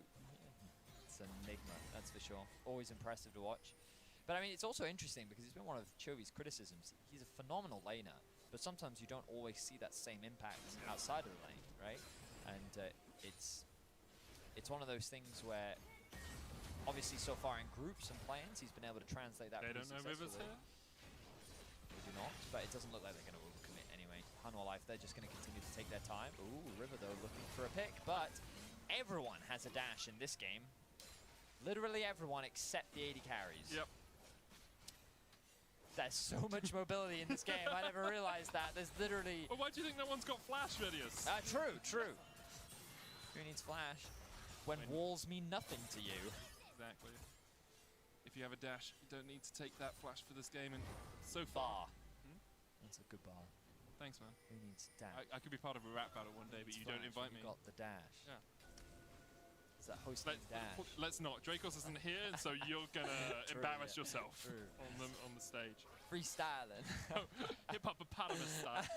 Speaker 8: It's an enigma, that's for sure. Always impressive to watch. But I mean, it's also interesting because it's been one of Chovy's criticisms. He's a phenomenal laner, but sometimes you don't always see that same impact outside of the lane, right? And it's one of those things where, obviously, so far in groups and plans, he's been able to translate that.
Speaker 9: They don't know Rivers here?
Speaker 8: They do not, but it doesn't look like they're going to overcommit anyway. Hanwha Life, they're just going to continue to take their time. Ooh, River, though, looking for a pick, but everyone has a dash in this game. Literally everyone except the AD carries.
Speaker 9: Yep.
Speaker 8: There's so much mobility in this game. I never realized that. There's literally...
Speaker 9: Well, why do you think no one's got flash, Vidius?
Speaker 8: True. Who needs flash? When walls mean nothing to you.
Speaker 9: Exactly. If you have a dash, you don't need to take that flash for this game, and so far...
Speaker 8: That's a good bar.
Speaker 9: Thanks, man.
Speaker 8: Who needs dash?
Speaker 9: I could be part of a rap battle one day, but you don't invite me.
Speaker 8: You got the dash.
Speaker 9: Yeah.
Speaker 8: Is that hosting dash?
Speaker 9: Let's not. Dracos isn't here, and so you're gonna embarrass yourself
Speaker 8: True.
Speaker 9: on the stage.
Speaker 8: Freestyling.
Speaker 9: Hip hop Hippopotamus style.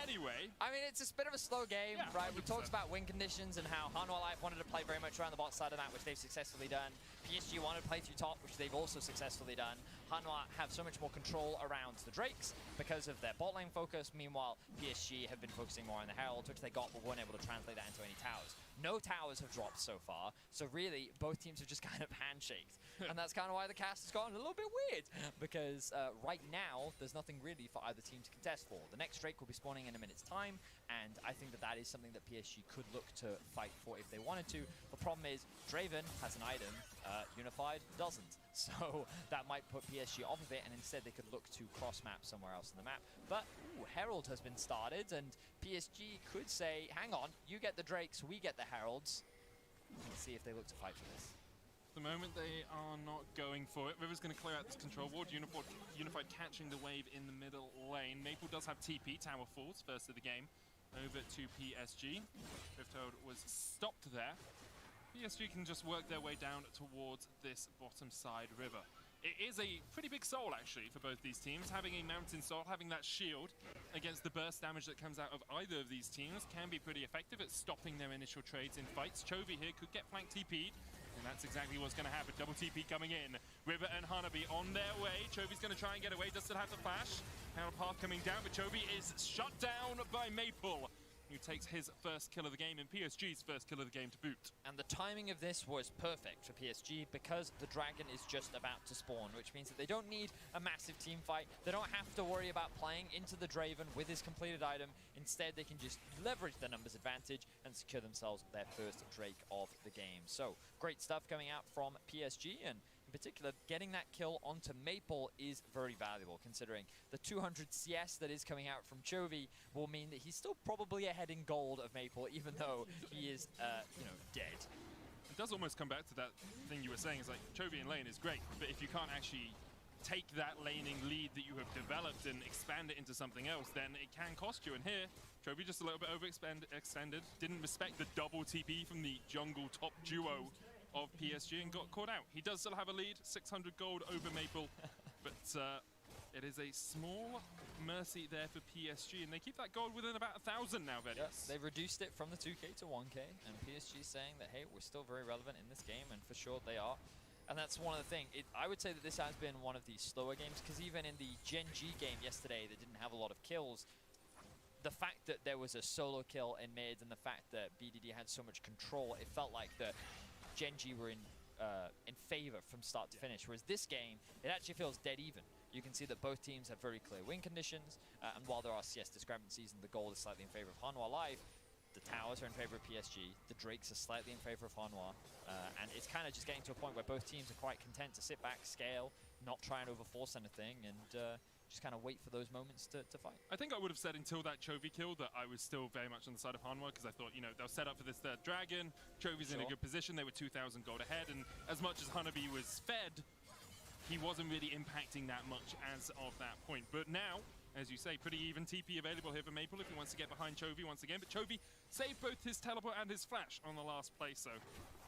Speaker 9: Anyway,
Speaker 8: I mean, it's a bit of a slow game,
Speaker 9: yeah,
Speaker 8: right? We
Speaker 9: 100%.
Speaker 8: talked about win conditions and how Hanwha Life wanted to play very much around the bot side of that, which they've successfully done. PSG wanted to play through top, which they've also successfully done. Hanwha have so much more control around the Drakes because of their bot lane focus. Meanwhile, PSG have been focusing more on the Herald, which they got, but weren't able to translate that into any towers. No towers have dropped so far, so really, both teams have just kind of handshaked. And that's kind of why the cast has gone a little bit weird, because right now, there's nothing really for either team to contest for. The next Drake will be spawning in a minute's time, and I think that that is something that PSG could look to fight for if they wanted to. But problem is Draven has an item, Unified doesn't. So that might put PSG off of it, and instead they could look to cross-map somewhere else in the map. But ooh, Herald has been started, and PSG could say, hang on, you get the Drakes, we get the Heralds. Let's see if they look to fight for this.
Speaker 9: At the moment, they are not going for it. River's going to clear out this control ward. Unified catching the wave in the middle lane. Maple does have TP, tower falls, first of the game, over to PSG. Rifthold was stopped there. PSG can just work their way down towards this bottom side river. It is a pretty big soul, actually, for both these teams. Having a mountain soul, having that shield against the burst damage that comes out of either of these teams can be pretty effective at stopping their initial trades in fights. Chovy here could get flank TP'd, and that's exactly what's going to happen. Double TP coming in. River and Hanabi on their way. Chovy's going to try and get away, does still have the flash. Harold Path coming down, but Chovy is shut down by Maple, who takes his first kill of the game and PSG's first kill of the game to boot.
Speaker 8: And the timing of this was perfect for PSG because the dragon is just about to spawn, which means that they don't need a massive team fight. They don't have to worry about playing into the Draven with his completed item. Instead, they can just leverage the numbers advantage and secure themselves their first Drake of the game. So, great stuff coming out from PSG, and in particular, getting that kill onto Maple is very valuable, considering the 200 CS that is coming out from Chovy will mean that he's still probably ahead in gold of Maple, even though he is, dead.
Speaker 9: It does almost come back to that thing you were saying, is like, Chovy in lane is great, but if you can't actually take that laning lead that you have developed and expand it into something else, then it can cost you. And here, Chovy just a little bit overextended, didn't respect the double TP from the jungle top duo of PSG and got caught out. He does still have a lead, 600 gold over Maple, but it is a small mercy there for PSG, and they keep that gold within about 1,000 now, Vedis.
Speaker 8: Yes, they've reduced it from the 2k to 1k, and PSG saying that, hey, we're still very relevant in this game, and for sure they are. And that's one of the things. I would say that this has been one of the slower games, because even in the Gen G game yesterday that didn't have a lot of kills, the fact that there was a solo kill in mid and the fact that BDD had so much control, it felt like the Gen G were in favor from start to finish, whereas this game, it actually feels dead even. You can see that both teams have very clear win conditions, and while there are CS discrepancies and the gold is slightly in favor of Hanwha Live, the towers are in favor of PSG, the Drakes are slightly in favor of Hanwha, and it's kind of just getting to a point where both teams are quite content to sit back, scale, not try and overforce anything, and just kind of wait for those moments to fight.
Speaker 9: I think I would have said until that Chovy kill that I was still very much on the side of Hanwha, because I thought, they'll set up for this third dragon, Chovy's in a good position, they were 2,000 gold ahead, and as much as Hanabi was fed, he wasn't really impacting that much as of that point. But now, as you say, pretty even TP available here for Maple if he wants to get behind Chovy once again, but Chovy saved both his teleport and his flash on the last play, so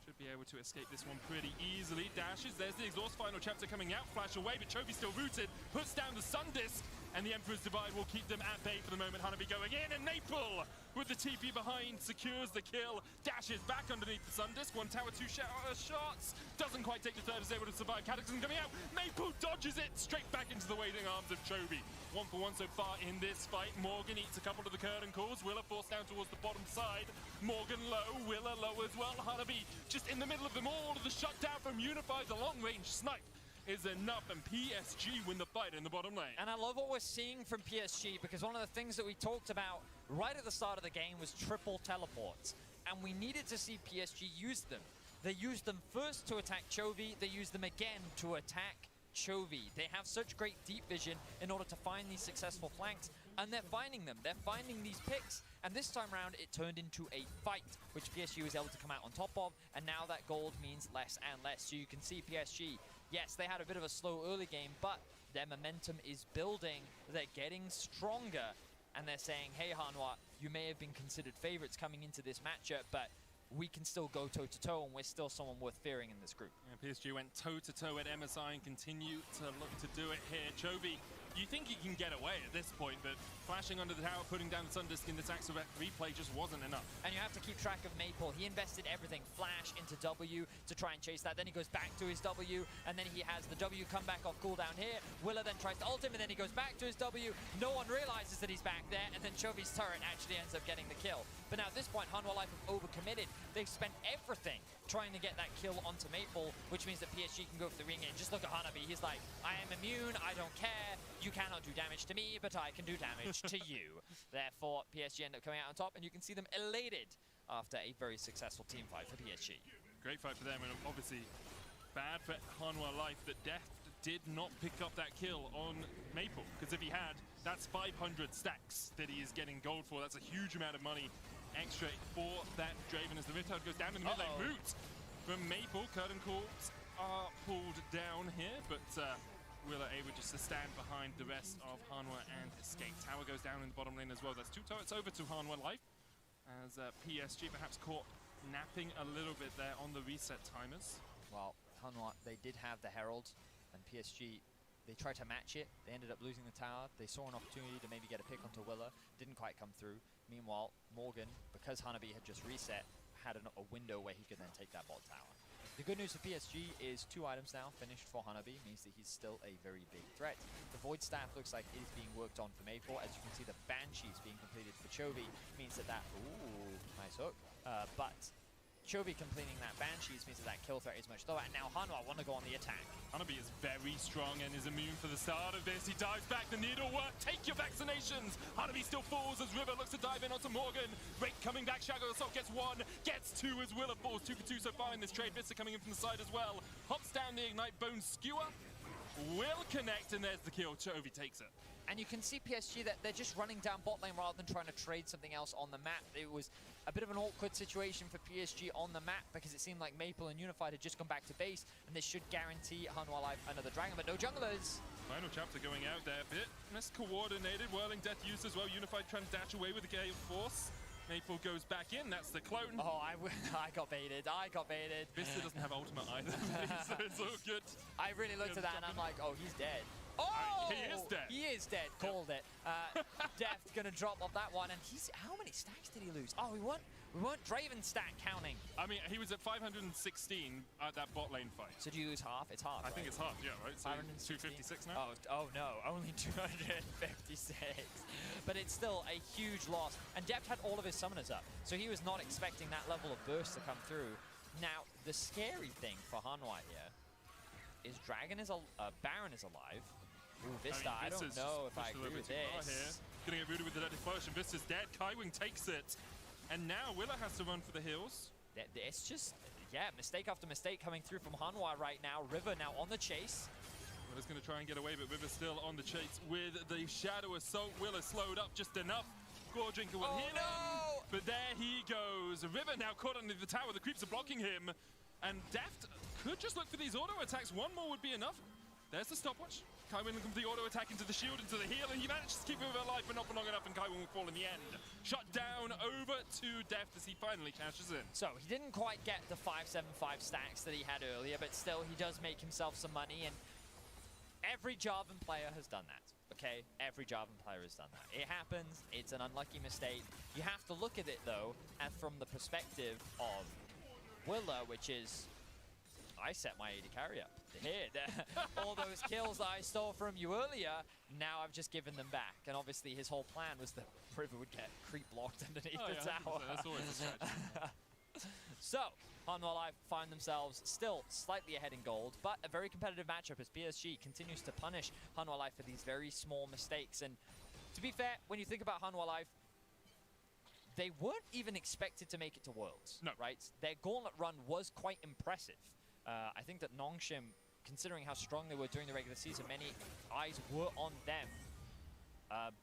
Speaker 9: should be able to escape this one pretty easily. Dashes, there's the exhaust final chapter coming out, flash away, but Chovy's still rooted, puts down the Sun Disc, and the Emperor's Divide will keep them at bay for the moment. Hanabi going in, and Maple with the TP behind secures the kill, dashes back underneath the Sun Disc, one tower, two shots, doesn't quite take the third, is able to survive. Cataclysm coming out, Maple dodges it straight back into the waiting arms of Chovy. 1 for 1 so far in this fight. Morgan eats a couple of the curtain calls, Willa forced down towards the bottom side, Morgan low, Willa low as well. Hanabi just in the middle of them all, the shutdown from Unified, the long range snipe is enough, and PSG win the fight in the bottom lane.
Speaker 8: And I love what we're seeing from PSG, because one of the things that we talked about right at the start of the game was triple teleports, and we needed to see PSG use them. They used them first to attack Chovy, they used them again to attack Chovy. They have such great deep vision in order to find these successful flanks, and they're finding them. They're finding these picks, and this time around it turned into a fight, which PSG was able to come out on top of, and now that gold means less and less. So you can see PSG, yes, they had a bit of a slow early game, but their momentum is building, they're getting stronger, and they're saying, hey Hanwha, you may have been considered favorites coming into this matchup, but we can still go toe-to-toe, and we're still someone worth fearing in this group.
Speaker 9: Yeah, PSG went toe-to-toe at MSI and continue to look to do it here. Chovy, you think he can get away at this point, but flashing under the tower, putting down the Sun Disc in this Axel replay just wasn't enough.
Speaker 8: And you have to keep track of Maple. He invested everything, flash into W to try and chase that. Then he goes back to his W, and then he has the W come back off cooldown here. Willa then tries to ult him, and then he goes back to his W. No one realizes that he's back there, and then Chovy's turret actually ends up getting the kill. But now at this point, Hanwha Life have overcommitted. They've spent everything trying to get that kill onto Maple, which means that PSG can go for the ring in. Just look at Hanabi. He's like, I am immune, I don't care. You cannot do damage to me, but I can do damage to you. Therefore, PSG end up coming out on top, and you can see them elated after a very successful team fight for PSG.
Speaker 9: Great fight for them, and obviously bad for Hanwha Life that Death did not pick up that kill on Maple, because if he had, that's 500 stacks that he is getting gold for. That's a huge amount of money extra for that Draven as the Riptide goes down in the mid-lane route from Maple. Curtain calls are pulled down here, but Willa able just to stand behind the rest of Hanwha and escape. Tower goes down in the bottom lane as well. That's 2 turrets over to Hanwha Life, as PSG perhaps caught napping a little bit there on the reset timers.
Speaker 8: Well, Hanwha, they did have the Herald, and PSG, they tried to match it. They ended up losing the tower. They saw an opportunity to maybe get a pick onto Willa. Didn't quite come through. Meanwhile, Morgan, because Hanabi had just reset, had a window where he could then take that bot tower. The good news for PSG is 2 items now finished for Hanabi, means that he's still a very big threat. The Void Staff looks like it is being worked on for Maple. As you can see, the Banshees being completed for Chovy means that ooh, nice hook. But Chovy completing that Banshees means that kill threat is much lower, and now Hanwha want to go on the attack.
Speaker 9: Hanabi is very strong and is immune for the start of this. He dives back, the needle work, take your vaccinations! Hanabi still falls as River looks to dive in onto Morgan. Rake coming back, Shadow Assault gets 1, gets 2 as Willa falls, 2 for 2 so far in this trade. Vista coming in from the side as well. Hops down the Ignite, Bone Skewer will connect, and there's the kill. Chovy takes it.
Speaker 8: And you can see PSG that they're just running down bot lane rather than trying to trade something else on the map. It was a bit of an awkward situation for PSG on the map because it seemed like Maple and Unified had just gone back to base, and this should guarantee Hanwha Life another dragon, but no junglers.
Speaker 9: Final chapter going out there, a bit miscoordinated. Whirling Death used as well. Unified trying to dash away with the Gale Force. Maple goes back in, that's the clone.
Speaker 8: Oh, I got baited,
Speaker 9: Vista doesn't have ultimate either, so it's all good.
Speaker 8: I really looked at that and I'm like, oh, he's dead. Oh!
Speaker 9: He is dead.
Speaker 8: He is dead, called it. Death gonna drop off that one, and how many stacks did he lose? Oh, we weren't Draven stack counting.
Speaker 9: I mean, he was at 516 at that bot lane fight.
Speaker 8: So do you lose half? It's half,
Speaker 9: I think it's half, yeah, right? So 256 now?
Speaker 8: Oh no, only 256. But it's still a huge loss. And Deft had all of his summoners up, so he was not expecting that level of burst to come through. Now, the scary thing for Hanwha here is Baron is alive. Ooh, Vista, I don't know if I agree with this.
Speaker 9: Gonna get rooted with the deadly potion. Vista's dead. Kaiwing takes it. And now Willa has to run for the hills.
Speaker 8: It's just, yeah, mistake after mistake coming through from Hanwha right now. River now on the chase.
Speaker 9: Willa's gonna try and get away, but River's still on the chase with the Shadow Assault. Willa slowed up just enough. Goredrinker will hit him. But there he goes. River now caught under the tower. The creeps are blocking him. And Deft could just look for these auto attacks. One more would be enough. There's the stopwatch. Kaiwing looking for the auto attack into the shield, into the heal, and he manages to keep River alive, but not for long enough, and Kaiwing will fall in the end. Shot down over to Deft as he finally cashes in.
Speaker 8: So he didn't quite get the 575 stacks that he had earlier, but still he does make himself some money, and every Jarvan player has done that. Okay, every Jarvan player has done that. It happens, it's an unlucky mistake. You have to look at it though, and from the perspective of Willa, which is, I set my AD carry up. Here, all those kills that I stole from you earlier, now I've just given them back. And obviously his whole plan was that River would get creep blocked underneath the tower.
Speaker 9: That's always a strategy.
Speaker 8: So, Hanwha Life find themselves still slightly ahead in gold, but a very competitive matchup as PSG continues to punish Hanwha Life for these very small mistakes. And to be fair, when you think about Hanwha Life, they weren't even expected to make it to Worlds, right? Their gauntlet run was quite impressive. I think that Nongshim, considering how strong they were during the regular season, many eyes were on them.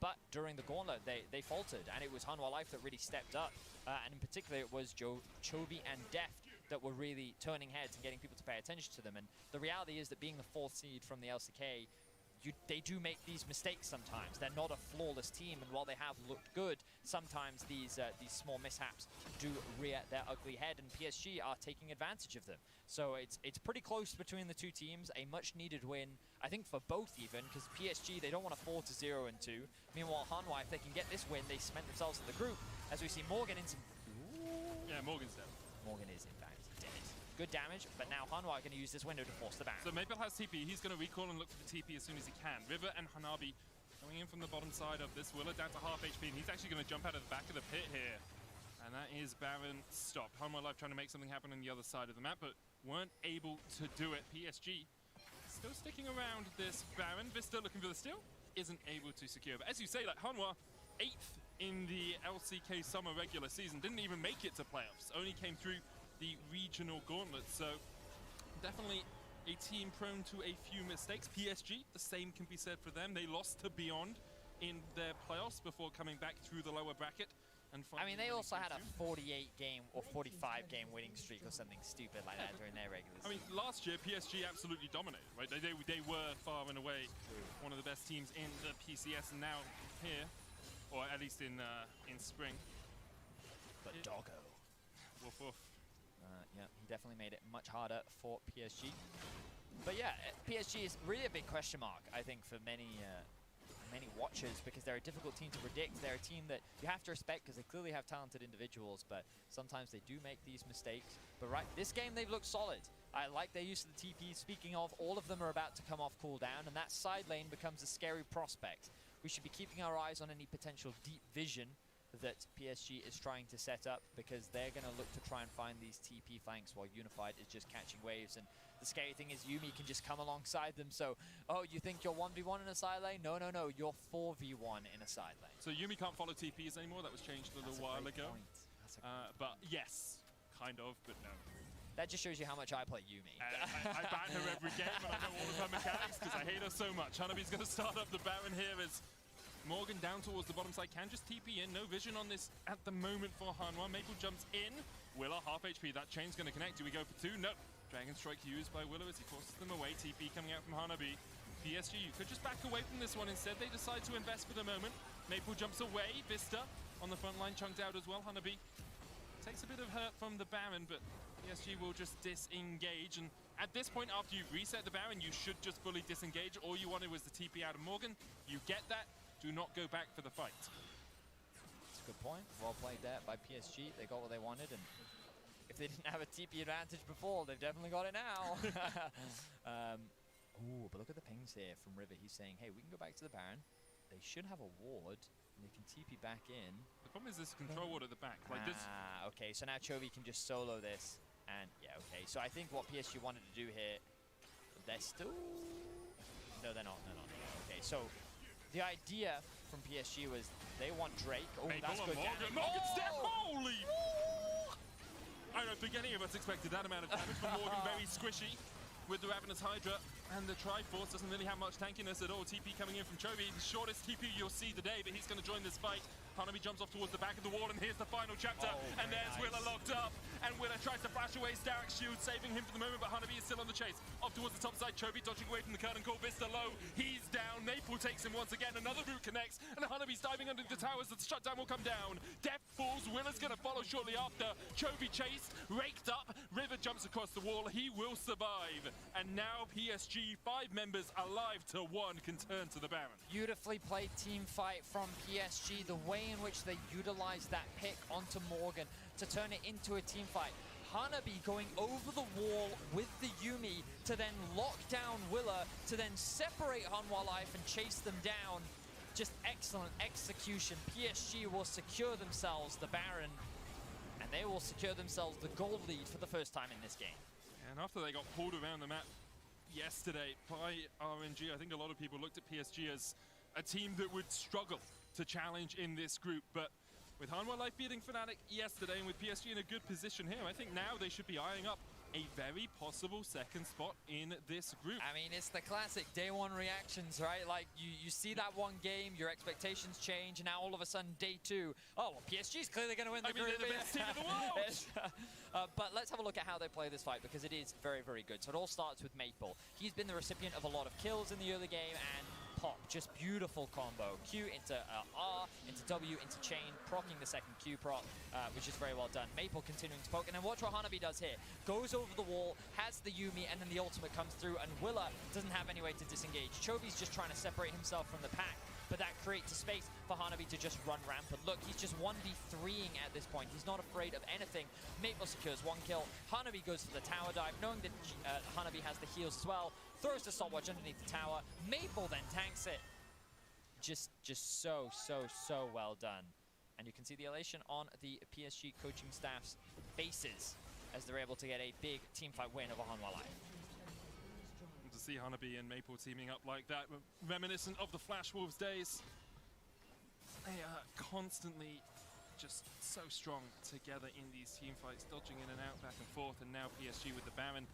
Speaker 8: But during the gauntlet, they faltered, and it was Hanwha Life that really stepped up. And in particular, it was Chovy and Deft that were really turning heads and getting people to pay attention to them. And the reality is that being the 4th seed from the LCK, they do make these mistakes sometimes. They're not a flawless team, and while they have looked good, sometimes these small mishaps do rear their ugly head, and PSG are taking advantage of them. So it's pretty close between the two teams. A much-needed win, I think, for both even, because PSG, they don't want to fall to 0-2. Meanwhile, Hanwha, if they can get this win, they cement themselves in the group. As we see Morgan in some...
Speaker 9: Yeah, Morgan's dead.
Speaker 8: Morgan is, in fact, dead. Good damage, but now Hanwha are going to use this window to force the Baron.
Speaker 9: So Maple has TP. He's going to recall and look for the TP as soon as he can. River and Hanabi going in from the bottom side of this Willa, down to half HP, and he's actually going to jump out of the back of the pit here. And that is Baron stopped. Hanwha Life trying to make something happen on the other side of the map, but weren't able to do it. PSG still sticking around this Baron. Vista looking for the steal, isn't able to secure. But as you say, like Hanwha, 8th in the LCK summer regular season, didn't even make it to playoffs. Only came through the regional gauntlet. So definitely a team prone to a few mistakes. PSG, the same can be said for them. They lost to Beyond in their playoffs before coming back through the lower bracket. And
Speaker 8: I mean, they
Speaker 9: finally
Speaker 8: also had a
Speaker 9: winning
Speaker 8: 48 game or 45 game winning streak or something stupid like that during their regular
Speaker 9: I mean,
Speaker 8: season.
Speaker 9: last year PSG absolutely dominated, right? They were far and away one of the best teams in the PCS, and now here, or at least in spring.
Speaker 8: But doggo.
Speaker 9: Woof woof.
Speaker 8: Yeah, he definitely made it much harder for PSG. But yeah, PSG is really a big question mark, I think, for many watchers, because they're a difficult team to predict. They're a team that you have to respect because they clearly have talented individuals, but sometimes they do make these mistakes. But right, this game they've looked solid. I like their use of the TP. Speaking of, all of them are about to come off cooldown, and that side lane becomes a scary prospect. We should be keeping our eyes on any potential deep vision that PSG is trying to set up, because they're going to look to try and find these TP flanks while Unified is just catching waves. And the scary thing is Yuumi can just come alongside them. So, oh, you think you're 1v1 in a side lane? No, no, no, you're 4v1 in a side lane.
Speaker 9: So Yuumi can't follow TPs anymore. That was changed a little while ago. But yes, kind of, but no.
Speaker 8: That just shows you how much I play Yuumi.
Speaker 9: I ban her every game, and I know all of her mechanics because I hate her so much. Hanabi's going to start up the Baron here as Morgan down towards the bottom side, can just TP in. No vision on this at the moment for Hanwha. Maple jumps in. Willa, half HP. That chain's going to connect. Do we go for two? No. Dragon Strike used by Willow as he forces them away. TP coming out from Hanabi. PSG, you could just back away from this one. Instead, they decide to invest for the moment. Maple jumps away. Vista on the front line, chunked out as well. Hanabi takes a bit of hurt from the Baron, but PSG will just disengage. And at this point, after you've reset the Baron, you should just fully disengage. All you wanted was the TP out of Morgan. You get that. Do not go back for the fight.
Speaker 8: That's a good point. Well played there by PSG. They got what they wanted, and if they didn't have a TP advantage before, they've definitely got it now. Ooh, but look at the pings here from River. He's saying, hey, we can go back to the Baron. They should have a ward, and they can TP back in.
Speaker 9: The problem is this control ward at the back. Like this.
Speaker 8: Okay, so now Chovy can just solo this. And yeah, okay. So I think what PSG wanted to do here, they're still... No, they're not. No, no, no. Okay, so the idea from PSG was they want Drake. Oh, that's good damage.
Speaker 9: Morgan step, holy! I don't think any of us expected that amount of damage from Morgan. Very squishy with the Ravenous Hydra, and the Triforce doesn't really have much tankiness at all. TP coming in from Chovy, the shortest TP you'll see today, but he's going to join this fight. Hanabi jumps off towards the back of the wall, and here's the final chapter. And there's nice. Willa locked up, and Willa tries to flash away Starrick's shield, saving him for the moment, but Hanabi is still on the chase. Off towards the top side, Chovy dodging away from the curtain call. Vista low, he's down. Maple takes him once again, another route connects, and Hanabi's diving under the towers. The shutdown will come down. Death falls, Willa's gonna follow shortly after. Chovy chased, raked up, River jumps across the wall, he will survive. And now PSG, 5 members alive to 1, can turn to the Baron.
Speaker 8: Beautifully played team fight from PSG. The way in which they utilized that pick onto Morgan to turn it into a team fight. Hanabi going over the wall with the Yuumi to then lock down Willa, to then separate Hanwha Life and chase them down. Just excellent execution. PSG will secure themselves the Baron, and they will secure themselves the gold lead for the first time in this game.
Speaker 9: And after they got pulled around the map yesterday by RNG, I think a lot of people looked at PSG as a team that would struggle to challenge in this group, but with Hanwha Life beating Fnatic yesterday and with PSG in a good position here, I think now they should be eyeing up a very possible second spot in this group.
Speaker 8: I mean, it's the classic day one reactions, right? Like, you see that one game, your expectations change, and now all of a sudden, day two, oh, well, PSG's clearly going to win the group.
Speaker 9: They're the best team in the world!
Speaker 8: But let's have a look at how they play this fight, because it is very, very good. So it all starts with Maple. He's been the recipient of a lot of kills in the early game, and pop, just beautiful combo. Q into R, into W, into chain, proccing the second Q proc, which is very well done. Maple continuing to poke, and then watch what Hanabi does here. Goes over the wall, has the Yuumi, and then the ultimate comes through, and Willa doesn't have any way to disengage. Chovy's just trying to separate himself from the pack, but that creates a space for Hanabi to just run rampant. Look, he's just 1v3ing at this point. He's not afraid of anything. Maple secures 1 kill. Hanabi goes for the tower dive, knowing that Hanabi has the heals as well. Throws the stopwatch underneath the tower. Maple then tanks it. Just so well done. And you can see the elation on the PSG coaching staff's faces as they're able to get a big teamfight win over Hanwha Life.
Speaker 9: To see Hanabi and Maple teaming up like that, reminiscent of the Flash Wolves days. They are constantly just so strong together in these team fights, dodging in and out, back and forth, and now PSG with the Baron.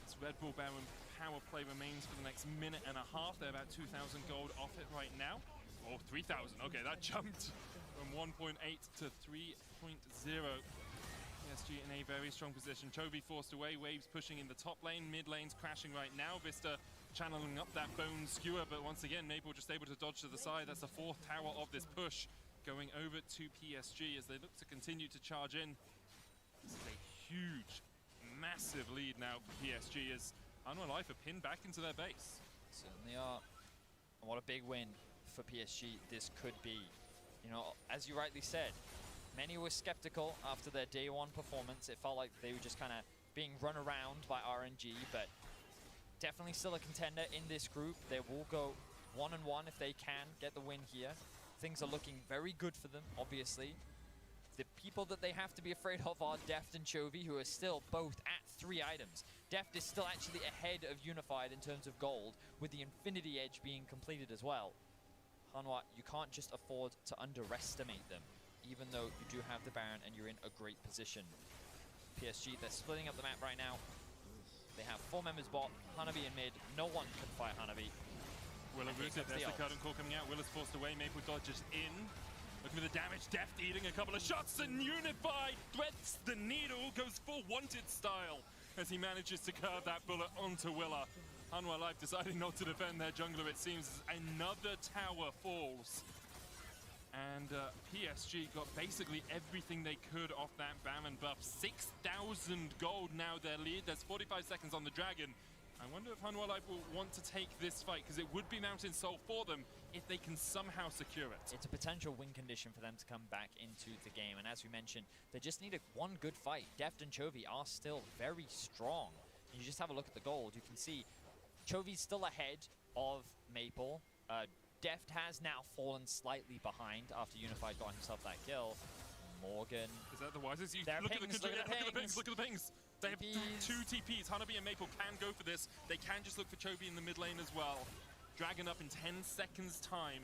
Speaker 9: This Red Bull Baron power play remains for the next minute and a half. They're about 2,000 gold off it right now. Oh, 3,000. Okay, that jumped from 1.8 to 3.0. PSG in a very strong position. Chovy forced away, Waves pushing in the top lane, mid lane's crashing right now. Vista channeling up that bone skewer, but once again, Maple just able to dodge to the side. That's the fourth tower of this push going over to PSG as they look to continue to charge in. This is a huge, massive lead now for PSG as Life are pinned back into their base.
Speaker 8: Certainly are. And what a big win for PSG this could be. You know, as you rightly said, many were skeptical after their day one performance. It felt like they were just kind of being run around by RNG, but definitely still a contender in this group. They will go 1-1 if they can get the win here. Things are looking very good for them, obviously. The people that they have to be afraid of are Deft and Chovy, who are still both at 3 items. Deft is still actually ahead of Unified in terms of gold, with the Infinity Edge being completed as well. Hanwha, you can't just afford to underestimate them, even though you do have the Baron and you're in a great position. PSG, they're splitting up the map right now. They have 4 members bot, Hanabi in mid. No one can fight Hanabi.
Speaker 9: Willa rooted, there's the curtain call coming out. Willa's forced away, Maple dodges in. Looking for the damage, Deft eating a couple of shots, and Unified threads the needle, goes full Wanted style as he manages to curve that bullet onto Willa. Hanwha Life deciding not to defend their jungler, it seems, as another tower falls. And PSG got basically everything they could off that Baron buff. 6,000 gold now their lead. There's 45 seconds on the Dragon. I wonder if Hanwha Life will want to take this fight, because it would be Mountain Soul for them if they can somehow secure it.
Speaker 8: It's a potential win condition for them to come back into the game. And as we mentioned, they just need one good fight. Deft and Chovy are still very strong. You just have a look at the gold. You can see Chovy's still ahead of Maple. Deft has now fallen slightly behind after Unified got himself that kill. Morgan.
Speaker 9: Is that the wisest?
Speaker 8: Look at the pings,
Speaker 9: look at the pings, look at the pings. They have 2 TPs. Hanabi and Maple can go for this. They can just look for Chovy in the mid lane as well. Dragon up in 10 seconds time.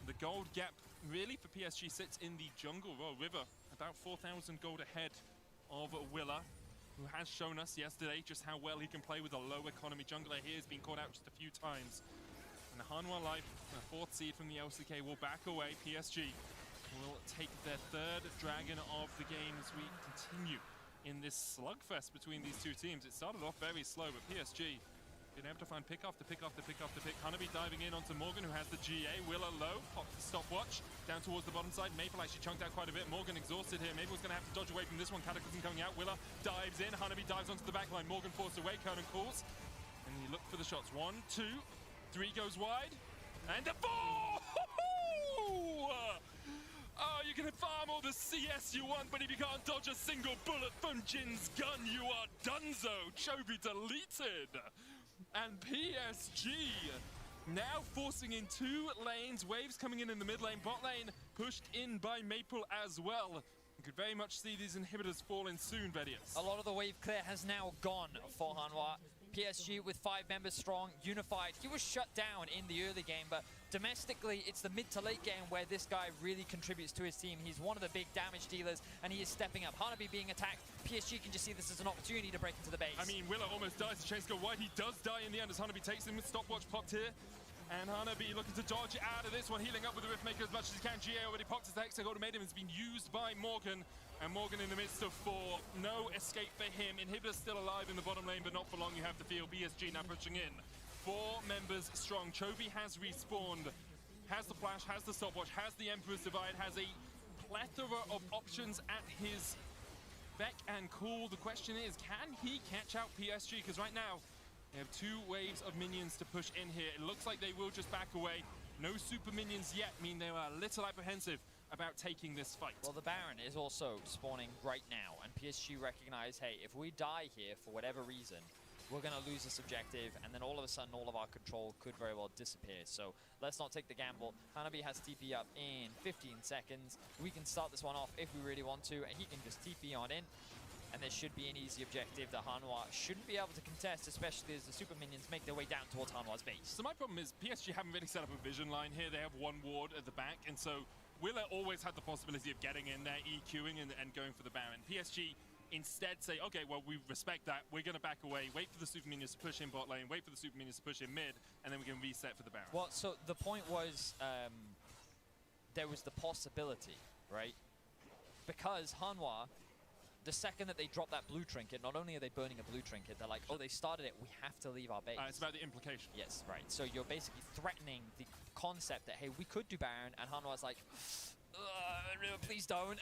Speaker 9: The gold gap really for PSG sits in the jungle river. About 4,000 gold ahead of Willa, who has shown us yesterday just how well he can play with a low economy jungler. He has been caught out just a few times. And Hanwha Life, a 4th seed from the LCK, will back away. PSG will take their 3rd Dragon of the game as we continue in this slugfest between these two teams. It started off very slow, but PSG been able to find pick after pick after pick after pick. Hanabi diving in onto Morgan, who has the GA. Willa low, pops the stopwatch down towards the bottom side. Maple actually chunked out quite a bit. Morgan exhausted here. Maple's going to have to dodge away from this one. Cataclysm coming out. Willa dives in. Hanabi dives onto the back line. Morgan forced away. Curtain calls. And you look for the shots. 1, 2, 3 goes wide. And a 4! Oh, you can farm all the CS you want, but if you can't dodge a single bullet from Jin's gun, you are donezo. Chovy deleted. And PSG now forcing in 2 lanes. Waves coming in the mid lane. Bot lane pushed in by Maple as well. You could very much see these inhibitors fall in soon, Vedius.
Speaker 8: A lot of the wave clear has now gone for Hanwha. PSG with 5 members strong, Unified. He was shut down in the early game, but domestically, it's the mid to late game where this guy really contributes to his team. He's one of the big damage dealers, and he is stepping up. Hanabi being attacked. PSG can just see this as an opportunity to break into the base.
Speaker 9: I mean, Willa almost dies. The chase go wide. He does die in the end as Hanabi takes him with stopwatch popped here. And Hanabi looking to dodge out of this one, healing up with the Riftmaker as much as he can. GA already popped his Hexagol Ultimatum, has been used by Morgan. And Morgan in the midst of 4. No escape for him. Inhibitor still alive in the bottom lane, but not for long, you have to feel. PSG now pushing in. 4 members strong. Chovy has respawned. Has the flash, has the stopwatch, has the Emperor's Divide, has a plethora of options at his beck and call. The question is, can he catch out PSG? Because right now, they have 2 waves of minions to push in here. It looks like they will just back away. No super minions yet mean they are a little apprehensive about taking this fight.
Speaker 8: Well, the Baron is also spawning right now, and PSG recognize, hey, if we die here for whatever reason, we're going to lose this objective, and then all of a sudden, all of our control could very well disappear. So let's not take the gamble. Hanabi has TP up in 15 seconds. We can start this one off if we really want to, and he can just TP on in. And there should be an easy objective that Hanwha shouldn't be able to contest, especially as the super minions make their way down towards Hanwha's base.
Speaker 9: So my problem is PSG haven't really set up a vision line here. They have 1 ward at the back, and so Willa always had the possibility of getting in there, EQing and going for the Baron. PSG instead say, okay, well, we respect that. We're going to back away, wait for the super minions to push in bot lane, wait for the super minions to push in mid, and then we can reset for the Baron.
Speaker 8: Well, so the point was there was the possibility, right? Because Hanwha, the second that they drop that blue trinket, not only are they burning a blue trinket, they're like, oh, they started it, we have to leave our base.
Speaker 9: It's about the implication.
Speaker 8: Yes, right. So you're basically threatening the concept that, hey, we could do Baron, and Hanwha's like, please don't.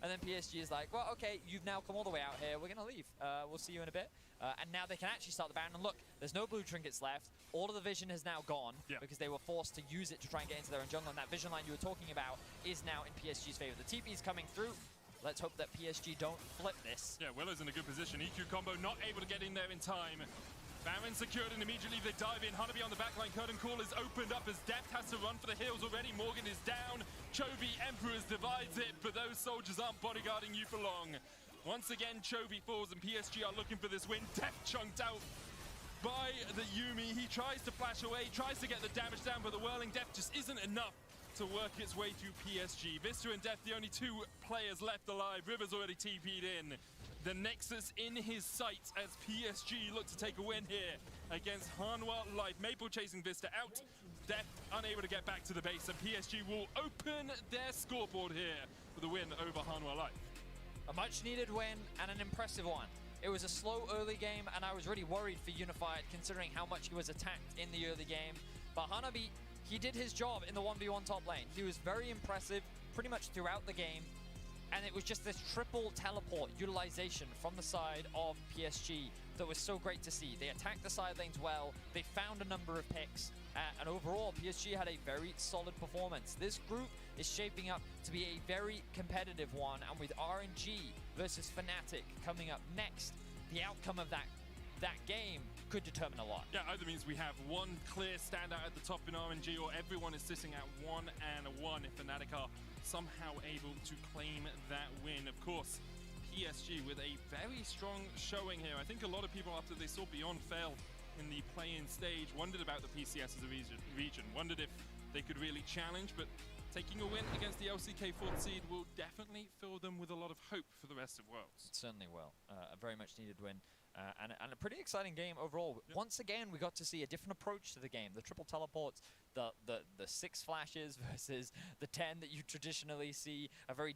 Speaker 8: And then PSG is like, well, okay, you've now come all the way out here, we're going to leave. We'll see you in a bit. And now they can actually start the Baron, and look, there's no blue trinkets left. All of the vision has now gone because they were forced to use it to try and get into their own jungle, and that vision line you were talking about is now in PSG's favor. The TP is coming through. Let's hope that PSG don't flip this.
Speaker 9: Yeah, Willow's in a good position. EQ combo not able to get in there in time. Baron secured, and immediately they dive in. Hanabi on the backline. Curtain Call is opened up as Depth has to run for the hills already. Morgan is down. Chovy Emperors divides it, but those soldiers aren't bodyguarding you for long. Once again, Chovy falls, and PSG are looking for this win. Depth chunked out by the Yuumi. He tries to flash away, tries to get the damage down, but the Whirling Death just isn't enough to work its way through PSG. Vista and Death, the only two players left alive. River's already TP'd in. The Nexus in his sights as PSG look to take a win here against Hanwha Life. Maple chasing Vista out. Death unable to get back to the base, and PSG will open their scoreboard here with a win over Hanwha Life.
Speaker 8: A much needed win and an impressive one. It was a slow early game, and I was really worried for Unified considering how much he was attacked in the early game. But Hanabi, he did his job in the 1v1 top lane. He was very impressive pretty much throughout the game. And it was just this triple teleport utilization from the side of PSG that was so great to see. They attacked the side lanes well, they found a number of picks, and overall PSG had a very solid performance. This group is shaping up to be a very competitive one, and with RNG versus Fnatic coming up next, the outcome of that game could determine a lot.
Speaker 9: Yeah, either means we have one clear standout at the top in RNG, or everyone is sitting at 1-1 if Fnatic are somehow able to claim that win. Of course, PSG with a very strong showing here. I think a lot of people, after they saw Beyond fail in the play-in stage, wondered about the PCS as a region, wondered if they could really challenge, but taking a win against the LCK 4th seed will definitely fill them with a lot of hope for the rest of Worlds.
Speaker 8: It certainly will. A very much needed win. And a pretty exciting game overall. Yep. Once again, we got to see a different approach to the game. The triple teleports, the 6 flashes versus the 10 that you traditionally see. A very